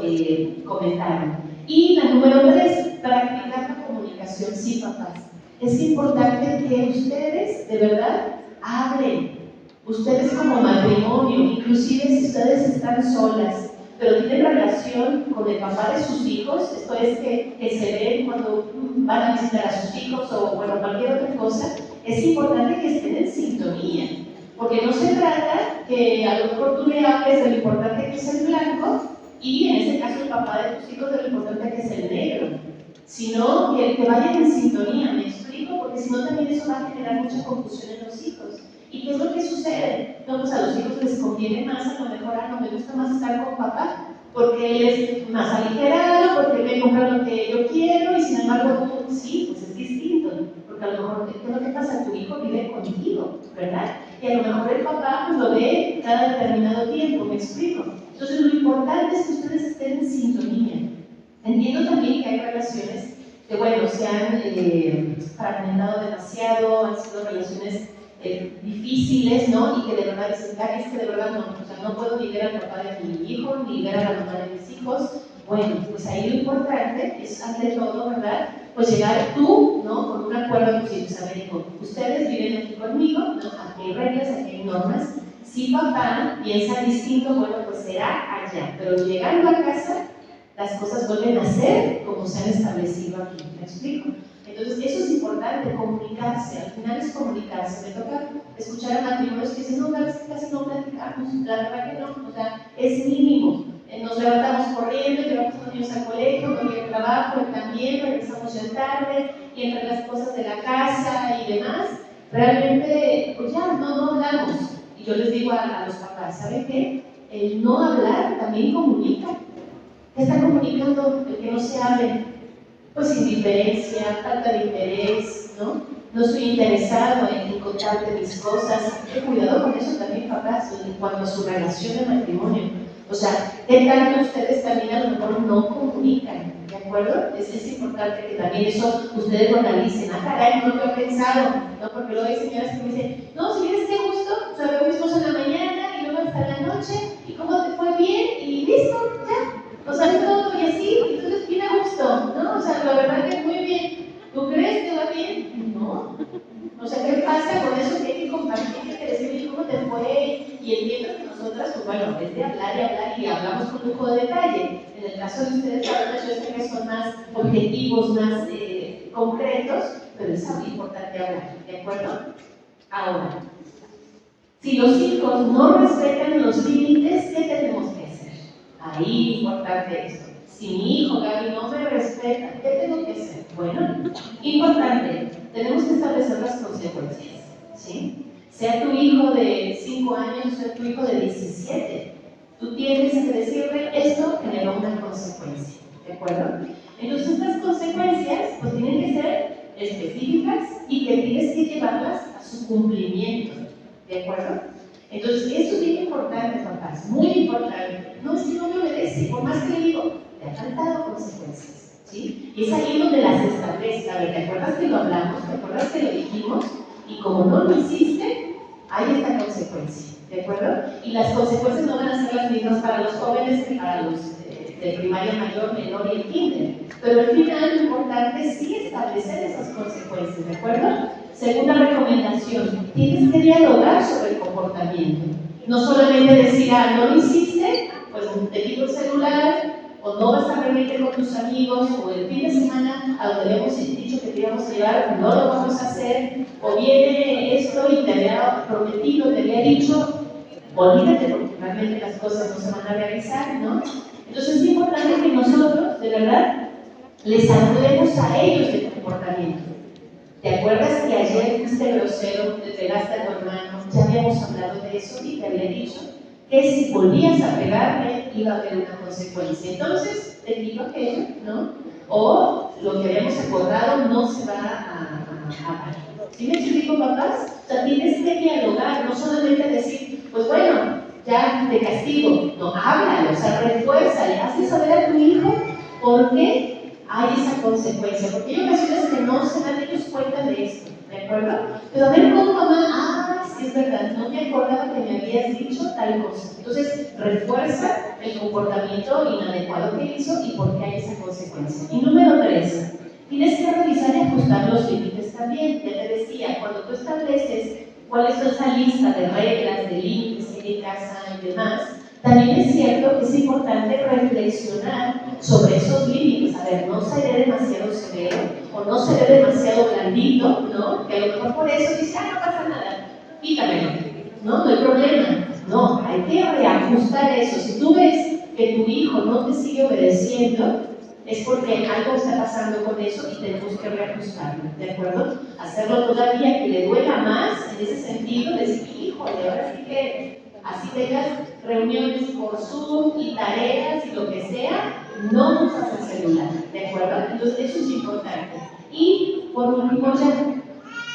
comentaron. Y la número 3, practicar la comunicación, sí, papás. Es importante que ustedes, de verdad, hablen. Ustedes como matrimonio, inclusive si ustedes están solas, pero tienen relación con el papá de sus hijos, esto es que se ven cuando van a visitar a sus hijos o bueno, cualquier otra cosa, es importante que estén en sintonía, porque no se trata que a lo mejor tú le hables de lo importante que es el blanco y en este caso el papá de tus hijos de lo importante que es el negro, sino que vayan en sintonía, ¿me explico? Porque si no también eso va a generar mucha confusión en los hijos. ¿Y qué es lo que sucede? No, pues a los hijos les conviene más, a lo mejor no me gusta más estar con papá, porque él es más aligerado, porque él me compra lo que yo quiero, y sin embargo tú, sí, pues es distinto, porque a lo mejor, ¿qué es lo que pasa? Tu hijo vive contigo, ¿verdad? Y a lo mejor el papá pues, lo ve cada determinado tiempo, ¿me explico? Entonces lo importante es que ustedes estén en sintonía. Entiendo también que hay relaciones que, bueno, se han fragmentado demasiado, han sido relaciones difíciles, ¿no? Y que de verdad dicen, es que de verdad no, o sea, no puedo ni ver al papá de mi hijo, ni ver a la mamá de mis hijos. Bueno, pues ahí lo importante es, ante todo, ¿verdad? Pues llegar tú, ¿no? Con un acuerdo a tus hijos. A ver, hijo, ustedes viven aquí conmigo, ¿no? Aquí hay reglas, aquí hay normas. Si papá piensa distinto, bueno, pues será allá. Pero llegando a casa, las cosas vuelven a ser como se han establecido aquí. ¿Me explico? Entonces, eso es importante, comunicarse. Al final es comunicarse. Me toca escuchar a matrimonios que dicen, no, casi no platicamos. La verdad que no, o sea, es mínimo. Nos levantamos corriendo, llevamos a los niños al colegio, no voy al trabajo, él también, regresamos ya tarde, y entre las cosas de la casa y demás, realmente, pues ya, no hablamos. Y yo les digo a los papás, ¿saben qué? El no hablar también comunica. ¿Qué está comunicando el que no se hable? Pues indiferencia, falta de interés, ¿no? No estoy interesado en contarte mis cosas. Cuidado con eso también, papás, en cuanto a su relación de matrimonio. O sea, ¿qué tanto ustedes también a lo mejor no comunican? ¿De acuerdo? Es importante que también eso ustedes lo analicen. Ah, caray, no lo he pensado, ¿no? Porque luego hay señoras que me dicen, no, si vienes qué gusto, o sea, veo mi esposo en la mañana y luego hasta la noche, y cómo te fue bien, y listo, ya. O sea, todo y así, entonces bien a gusto, ¿no? O sea, la verdad que muy bien. ¿Tú crees que va bien? No. O sea, ¿qué pasa con eso que hay que compartir, que hay que decir, ¿cómo te fue? Y entiendo que nosotras, pues bueno, es de hablar y hablamos con lujo de detalle. En el caso de ustedes, ahora yo sé que son más objetivos, más concretos, pero es algo importante hablar, ¿de acuerdo? Ahora, si los hijos no respetan los límites, ¿qué tenemos que hacer? Ahí importante esto. Si mi hijo, Gaby, no me respeta, ¿qué tengo que hacer? Bueno, importante, tenemos que establecer las consecuencias, ¿sí? Sea tu hijo de 5 años o sea tu hijo de 17, tú tienes que decirle esto generó una consecuencia, ¿de acuerdo? Entonces estas consecuencias pues tienen que ser específicas y que tienes que llevarlas a su cumplimiento, ¿de acuerdo? Entonces esto es bien importante, papás, muy importante. No es que no me obedece, por más que le digo, te han faltado consecuencias, ¿sí? Y es ahí donde las establece. A ver, ¿te acuerdas que lo hablamos? ¿Te acuerdas que lo dijimos? Y como no lo hiciste, hay esta consecuencia, ¿de acuerdo? Y las consecuencias no van a ser las mismas para los jóvenes que para los de primaria mayor, menor y el kinder. Pero al final lo importante es sí establecer esas consecuencias, ¿de acuerdo? Segunda recomendación, tienes que dialogar sobre el comportamiento. No solamente decir, ah, no lo hiciste, pues te quito el celular, o no vas a reunirte con tus amigos, o el fin de semana a donde habíamos dicho que te íbamos a llevar, no lo vamos a hacer, o viene esto y te había prometido, te había dicho, olvídate porque realmente las cosas no se van a realizar, ¿no? Entonces es importante que nosotros, de verdad, les hablemos a ellos del comportamiento. ¿Te acuerdas que ayer fuiste grosero, te pegaste a tu hermano? Ya habíamos hablado de eso y te había dicho que si volvías a pegarme iba a haber una consecuencia. Entonces, te digo aquello, ¿no? O lo que habíamos acordado no se va a dar. ¿Sí me explico, papás? O sea, tienes que dialogar, no solamente decir, pues bueno, ya te castigo. No, háblalo, o sea, refuérzale, hazle saber a tu hijo por qué hay esa consecuencia, porque hay ocasiones que no se dan ellos cuenta de esto, ¿de acuerdo? Pero a ver cómo mamá, sí es verdad, no me acordaba que me habías dicho tal cosa. Entonces, refuerza el comportamiento inadecuado que hizo y por qué hay esa consecuencia. Y número 3, tienes que revisar y ajustar los límites también. Ya te decía, cuando tú estableces cuál es esa lista de reglas, de límites que hay en casa y demás, también es cierto que es importante reflexionar sobre esos límites. A ver, no seré demasiado severo o no seré demasiado blandito, ¿no? Que a lo mejor por eso dice, ah, no pasa nada, quítamelo, ¿no? No hay problema. No, hay que reajustar eso. Si tú ves que tu hijo no te sigue obedeciendo, es porque algo está pasando con eso y tenemos que reajustarlo, ¿de acuerdo? Hacerlo todavía que le duela más en ese sentido, decir, híjole, ahora sí que así tengas reuniones por Zoom y tareas y lo que sea, no usas el celular, ¿de acuerdo? Entonces eso es importante. Y por último ya,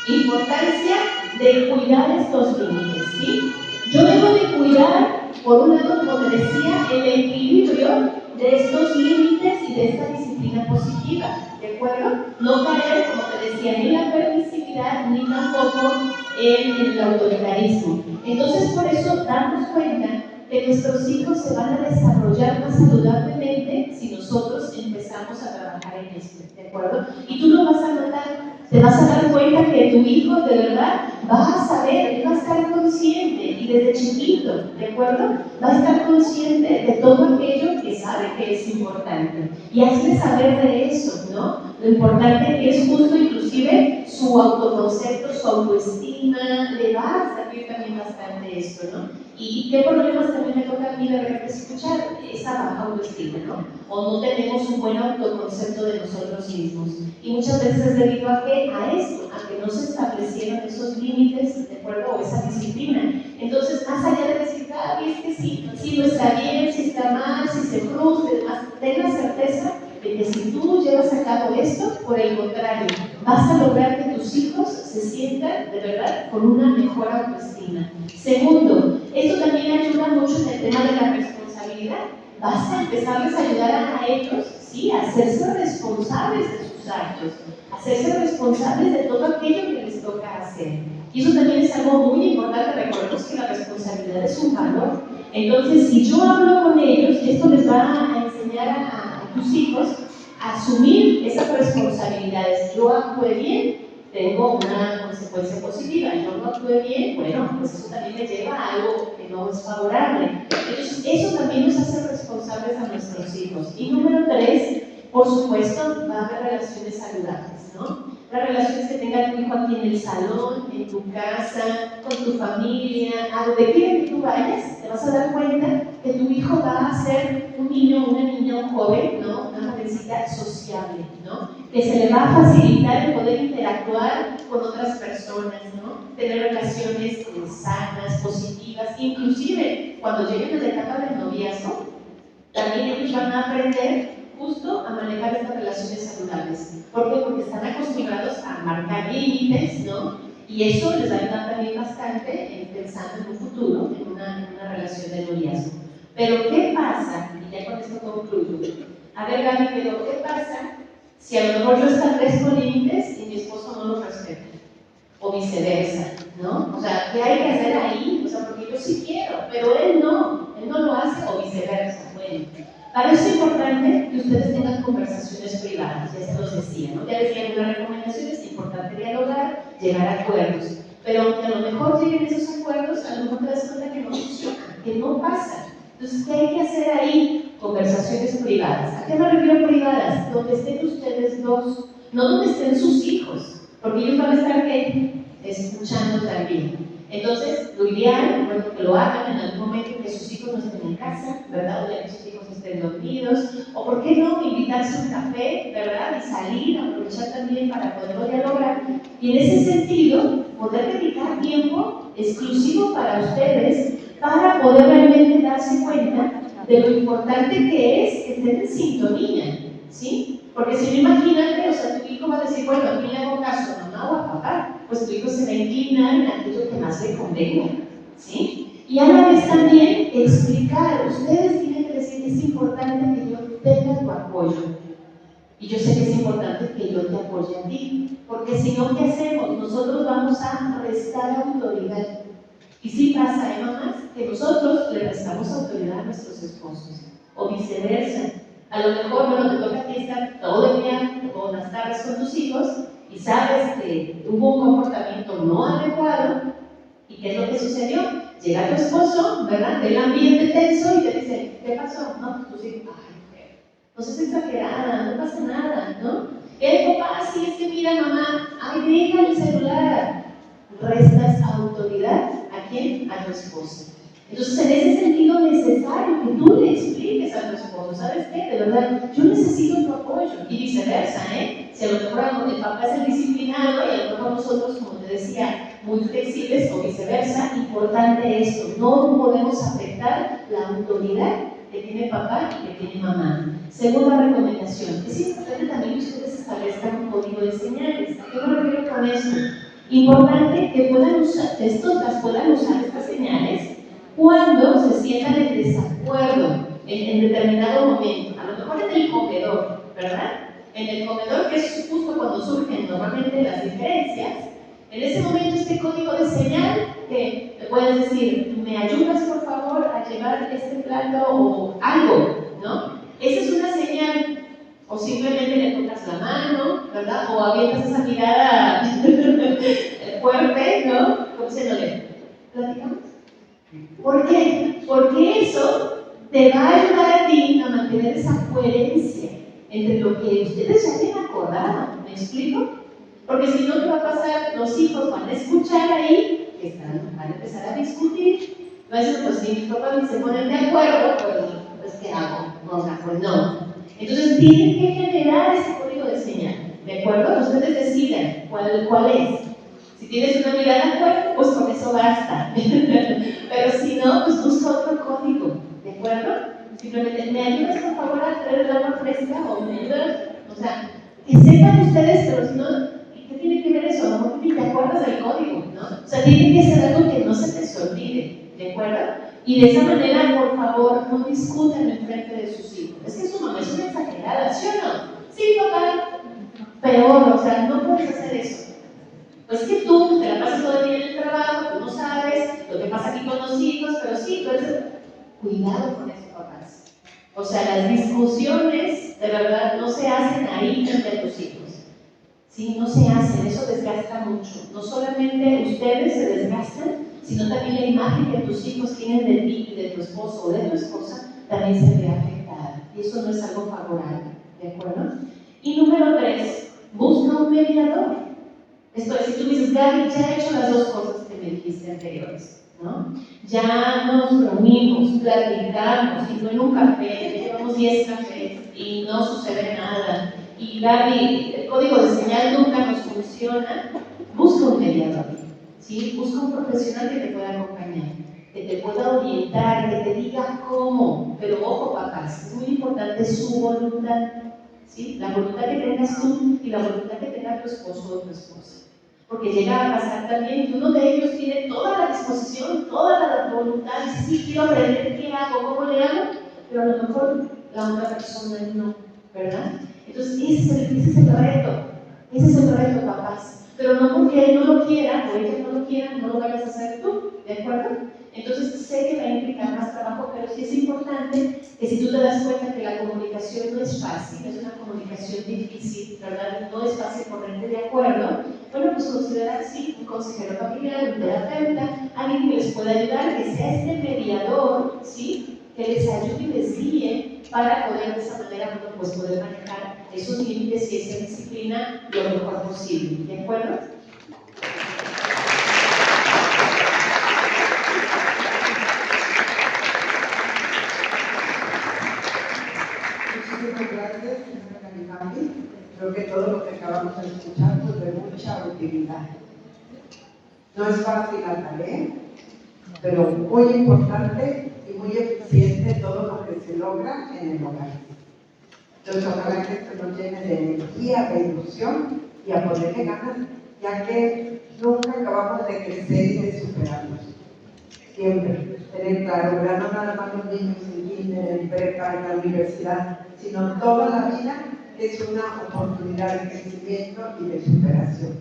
importancia de cuidar estos límites, ¿sí? Yo debo de cuidar, por un lado, como te decía, el equilibrio de estos límites y de esta disciplina positiva, ¿de acuerdo? No caer, como te decía, ni en la permisividad ni tampoco en el autoritarismo. Entonces, por eso damos cuenta que nuestros hijos se van a desarrollar más saludablemente si nosotros empezamos a trabajar en esto, ¿de acuerdo? Y tú lo vas a notar, te vas a dar cuenta que tu hijo de verdad va a saber, va a estar consciente y desde chiquito, ¿de acuerdo? Va a estar consciente de todo aquello que sabe sabe que es importante y hazle saber de eso, ¿no? Lo importante que es justo, inclusive su autoconcepto, su autoestima, le va a servir también bastante esto, ¿no? Y qué problemas también me toca a mí de repente escuchar esa baja autoestima, ¿no? O no tenemos un buen autoconcepto de nosotros mismos. Y muchas veces es debido a qué? A esto, a que no se establecieron esos límites, ¿de acuerdo? O esa disciplina. Entonces, más allá de decir, es que si no está bien, si está mal, si se frustra, demás, ten la certeza de que si tú llevas a cabo esto, por el contrario, vas a lograr que tus hijos se sientan de verdad con una mejor autoestima. Segundo, esto también ayuda mucho en el tema de la responsabilidad. Vas a empezarles a ayudar a ellos, sí, a hacerse responsables de sus actos, a hacerse responsables de todo aquello que les toca hacer. Y eso también es algo muy importante. Recordemos que la responsabilidad es un valor. Entonces, si yo hablo con ellos, esto les va a enseñar a tus hijos a asumir esas responsabilidades. Yo actué bien, tengo una consecuencia positiva. Yo no actué bien, bueno, pues eso también me lleva a algo que no es favorable. Entonces, eso también nos hace responsables a nuestros hijos. Y número 3, por supuesto, va a haber relaciones saludables, ¿no? Las relaciones que tenga tu hijo aquí en el salón, en tu casa, con tu familia, a donde quiera que tú vayas, te vas a dar cuenta que tu hijo va a ser un niño, una niña, un joven, ¿no? Una jovencita sociable, ¿no? Que se le va a facilitar el poder interactuar con otras personas, ¿no? Tener relaciones sanas, positivas, inclusive cuando lleguen a la etapa del noviazgo, también ellos van a aprender justo a manejar estas relaciones saludables. ¿Por qué? Porque están acostumbrados a marcar límites, ¿no? Y eso les va a ayudar también bastante pensando en un futuro, en una relación de noviazgo. Pero ¿qué pasa? Y ya con esto concluyo. A ver, Gaby, pero ¿qué pasa si a lo mejor yo establezco límites y mi esposo no los respeta? O viceversa, ¿no? O sea, ¿qué hay que hacer ahí? O sea, porque yo sí quiero, pero él no lo hace, o viceversa. Bueno, para eso es importante que ustedes tengan conversaciones privadas, ya se los decía, ¿no? Ya les di algunas recomendaciones, es importante dialogar, llegar a acuerdos, pero aunque a lo mejor lleguen esos acuerdos, a lo mejor te das cuenta que no funciona, que no pasa. Entonces, ¿qué hay que hacer ahí? Conversaciones privadas. ¿A qué me refiero privadas? Donde estén ustedes dos, no donde estén sus hijos, porque ellos van a estar escuchando también. Entonces, lo ideal, bueno, que lo hagan en algún momento en que sus hijos no estén en casa, ¿verdad? O ya que sus hijos estén dormidos, o por qué no, invitarse a un café, ¿verdad? Y salir, aprovechar también para poderlo dialogar. Y en ese sentido, poder dedicar tiempo exclusivo para ustedes, para poder realmente darse cuenta de lo importante que es que estén en sintonía, ¿sí? Porque si no, imagínate, o sea, tu hijo va a decir, bueno, ¿a quién le hago caso, a mamá o a papá? Pues tu hijo se va a inclinar en aquello que más le convenga, ¿sí? Y a la vez también explicar, ustedes tienen que decir que es importante que yo tenga tu apoyo. Y yo sé que es importante que yo te apoye a ti, porque si no, ¿qué hacemos? Nosotros vamos a restar autoridad. Y sí pasa, mamás, que nosotros le restamos autoridad a nuestros esposos, o viceversa. A lo mejor, bueno, te toca a ti estar todo el día o las tardes con tus hijos y sabes que hubo un comportamiento no adecuado. ¿Y qué es lo que sucedió? Llega tu esposo, ¿verdad? Ve el ambiente tenso y te dice, ¿qué pasó? No, pues tú sí, ay, no seas exagerada, no pasa nada, ¿no? Papá, sí, es que mira, mamá, ay, deja el celular. Restas autoridad ¿a quién? A tu esposo. Entonces, en ese sentido, es necesario que tú le expliques a tu esposo, ¿sabes qué? De verdad, yo necesito tu apoyo, y viceversa, ¿eh? Si a lo mejor el papá es el disciplinado y a lo mejor nosotros, como te decía, muy flexibles o viceversa, importante esto, no podemos afectar la autoridad que tiene papá y que tiene mamá. Segunda recomendación, es importante también que ustedes establezcan un código de señales. ¿A qué me refiero con esto? Importante que puedan usar, puedan usar estas señales cuando se sientan en desacuerdo en determinado momento, a lo mejor en el comedor, ¿verdad? En el comedor, que es justo cuando surgen normalmente las diferencias, en ese momento este código de señal que te puedes decir, ¿me ayudas por favor a llevar este plato o algo? ¿No? Esa es una señal. O simplemente le tocas la mano, ¿verdad? O avientas esa mirada fuerte, ¿no? ¿Cómo se lo lee? ¿Platicamos? ¿Por qué? Porque eso te va a ayudar a ti a mantener esa coherencia entre lo que ustedes ya tienen acordado. ¿Me explico? Porque si no, ¿qué va a pasar? Los hijos van a escuchar ahí, que van a empezar a discutir. No es pues si mis papás ni se ponen de acuerdo, pues ¿qué hago? O sea, pues no. Entonces tienen que generar ese código de señal, ¿de acuerdo? Ustedes decidan cuál es. Si tienes una mirada fuerte, pues con eso basta. Pero si no, pues busca otro código, ¿de acuerdo? Simplemente, ¿me ayudas por favor a traer el agua fresca? O me ayudas, o sea, que sepan ustedes, pero si no, ¿qué tiene que ver eso? No te acuerdas del código, ¿no? O sea, tiene que ser algo que no se les olvide, ¿de acuerdo? Y de esa manera, por favor, no discutan en frente de sus hijos. Es que su mamá es una exagerada, ¿sí o no? Sí, papá. Peor, o sea, no puedes hacer eso. Pues que tú te la pasas todo el día en el trabajo, tú no sabes lo que pasa aquí con los hijos, pero sí, tú eres... Cuidado con eso, papás. O sea, las discusiones de verdad no se hacen ahí entre tus hijos. Sí, no se hacen, eso desgasta mucho. No solamente ustedes se desgastan, sino también la imagen que tus hijos tienen de ti y de tu esposo o de tu esposa también se ve afectada. Y eso no es algo favorable, ¿de acuerdo? Y número 3, busca un mediador. Esto es, si tú dices, Gaby, ya he hecho las dos cosas que me dijiste anteriores, ¿no? Ya nos reunimos, platicamos, y no en un café, llevamos 10 cafés y no sucede nada. Y Gaby, el código de señal nunca nos funciona. Busca un mediador, ¿sí? Busca un profesional que te pueda acompañar, que te pueda orientar, que te diga cómo. Pero ojo, papás, es muy importante su voluntad, ¿sí? La voluntad que tengas tú y la voluntad que tenga tu esposo o tu esposa. Porque llega a pasar también que uno de ellos tiene toda la disposición, toda la voluntad, dice, sí, quiero aprender qué hago, cómo le hago, pero a lo mejor la otra persona no, ¿verdad? Entonces, ese es el reto, papás. Pero no porque él no lo quiera o ella no lo quiera, no lo vayas a hacer tú, ¿de acuerdo? Entonces, sé que va a implicar más trabajo, pero sí es importante que si tú te das cuenta que la comunicación no es fácil, es una comunicación difícil, ¿verdad? No es fácil ponerte de acuerdo, bueno, pues considerar, sí, un consejero familiar, un terapeuta, alguien que les pueda ayudar, que sea este mediador, ¿sí? Que les ayude y les guíe para poder de esa manera, bueno, pues poder manejar esos límites y esa disciplina lo mejor posible, ¿de acuerdo? Muchísimas gracias, señora Gaby. Creo que todo lo que acabamos de escuchar es de mucha utilidad. No es fácil la tarea, pero muy importante y muy eficiente todo lo que se logra en el hogar. Entonces, ojalá que esto nos llene de energía, de ilusión y a ponerle ganas, ya que nunca acabamos de crecer y de superarnos. Siempre tener claro, ya no nada más los niños en kinder, en prepa, en la universidad, sino toda la vida es una oportunidad de crecimiento y de superación.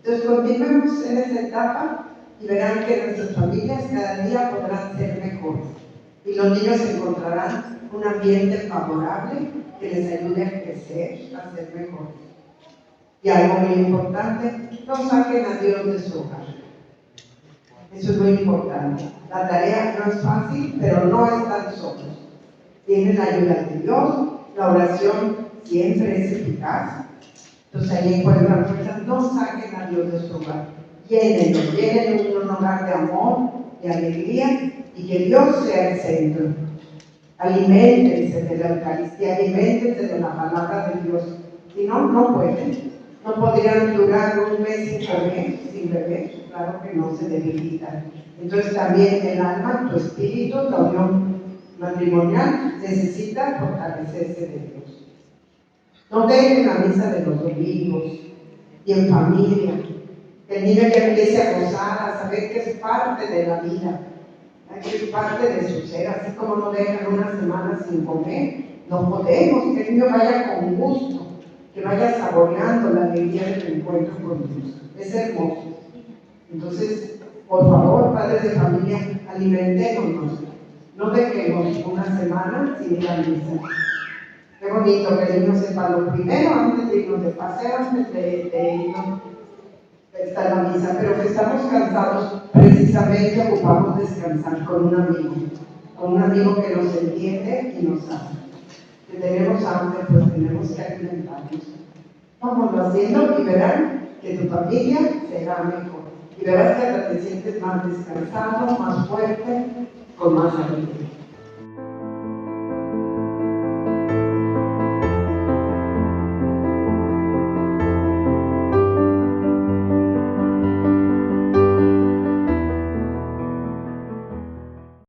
Entonces, continuemos en esa etapa y verán que nuestras familias cada día podrán ser mejores y los niños encontrarán un ambiente favorable que les ayude a crecer, a ser mejores. Y algo muy importante, no saquen a Dios de su hogar. Eso es muy importante. La tarea no es fácil, pero no están solos. Tienen la ayuda de Dios, la oración siempre es eficaz. Entonces ahí encuentran fuerzas, no saquen a Dios de su hogar. Llénenlo un hogar de amor, de alegría y que Dios sea el centro. Aliméntense de la Eucaristía, aliméntense de la palabra de Dios. Si no, no pueden. No podrían durar un mes sin comer, sin beber, claro que no, se debilitan. Entonces también el alma, tu espíritu, la unión matrimonial, necesita fortalecerse de Dios. No dejen la misa de los domingos y en familia. Que el niño ya empiece a gozar, a saber que es parte de la vida, que es parte de su ser, así como no dejan una semana sin comer. No podemos, que el niño vaya con gusto, que vaya saboreando la alegría del encuentro con Dios. Es hermoso. Entonces, por favor, padres de familia, alimentémonos. No dejemos una semana sin ir a misa. Qué bonito que el niño sepa lo primero antes de irnos de paseo, antes de irnos a la misa, pero que estamos cansados, precisamente ocupamos descansar con un amigo. con un amigo que nos entiende y nos ama. Que tenemos hambre, pues tenemos que alimentarnos. Vamos haciendo y verán que tu familia será mejor. Y verás que hasta te sientes más descansado, más fuerte, con más alegría.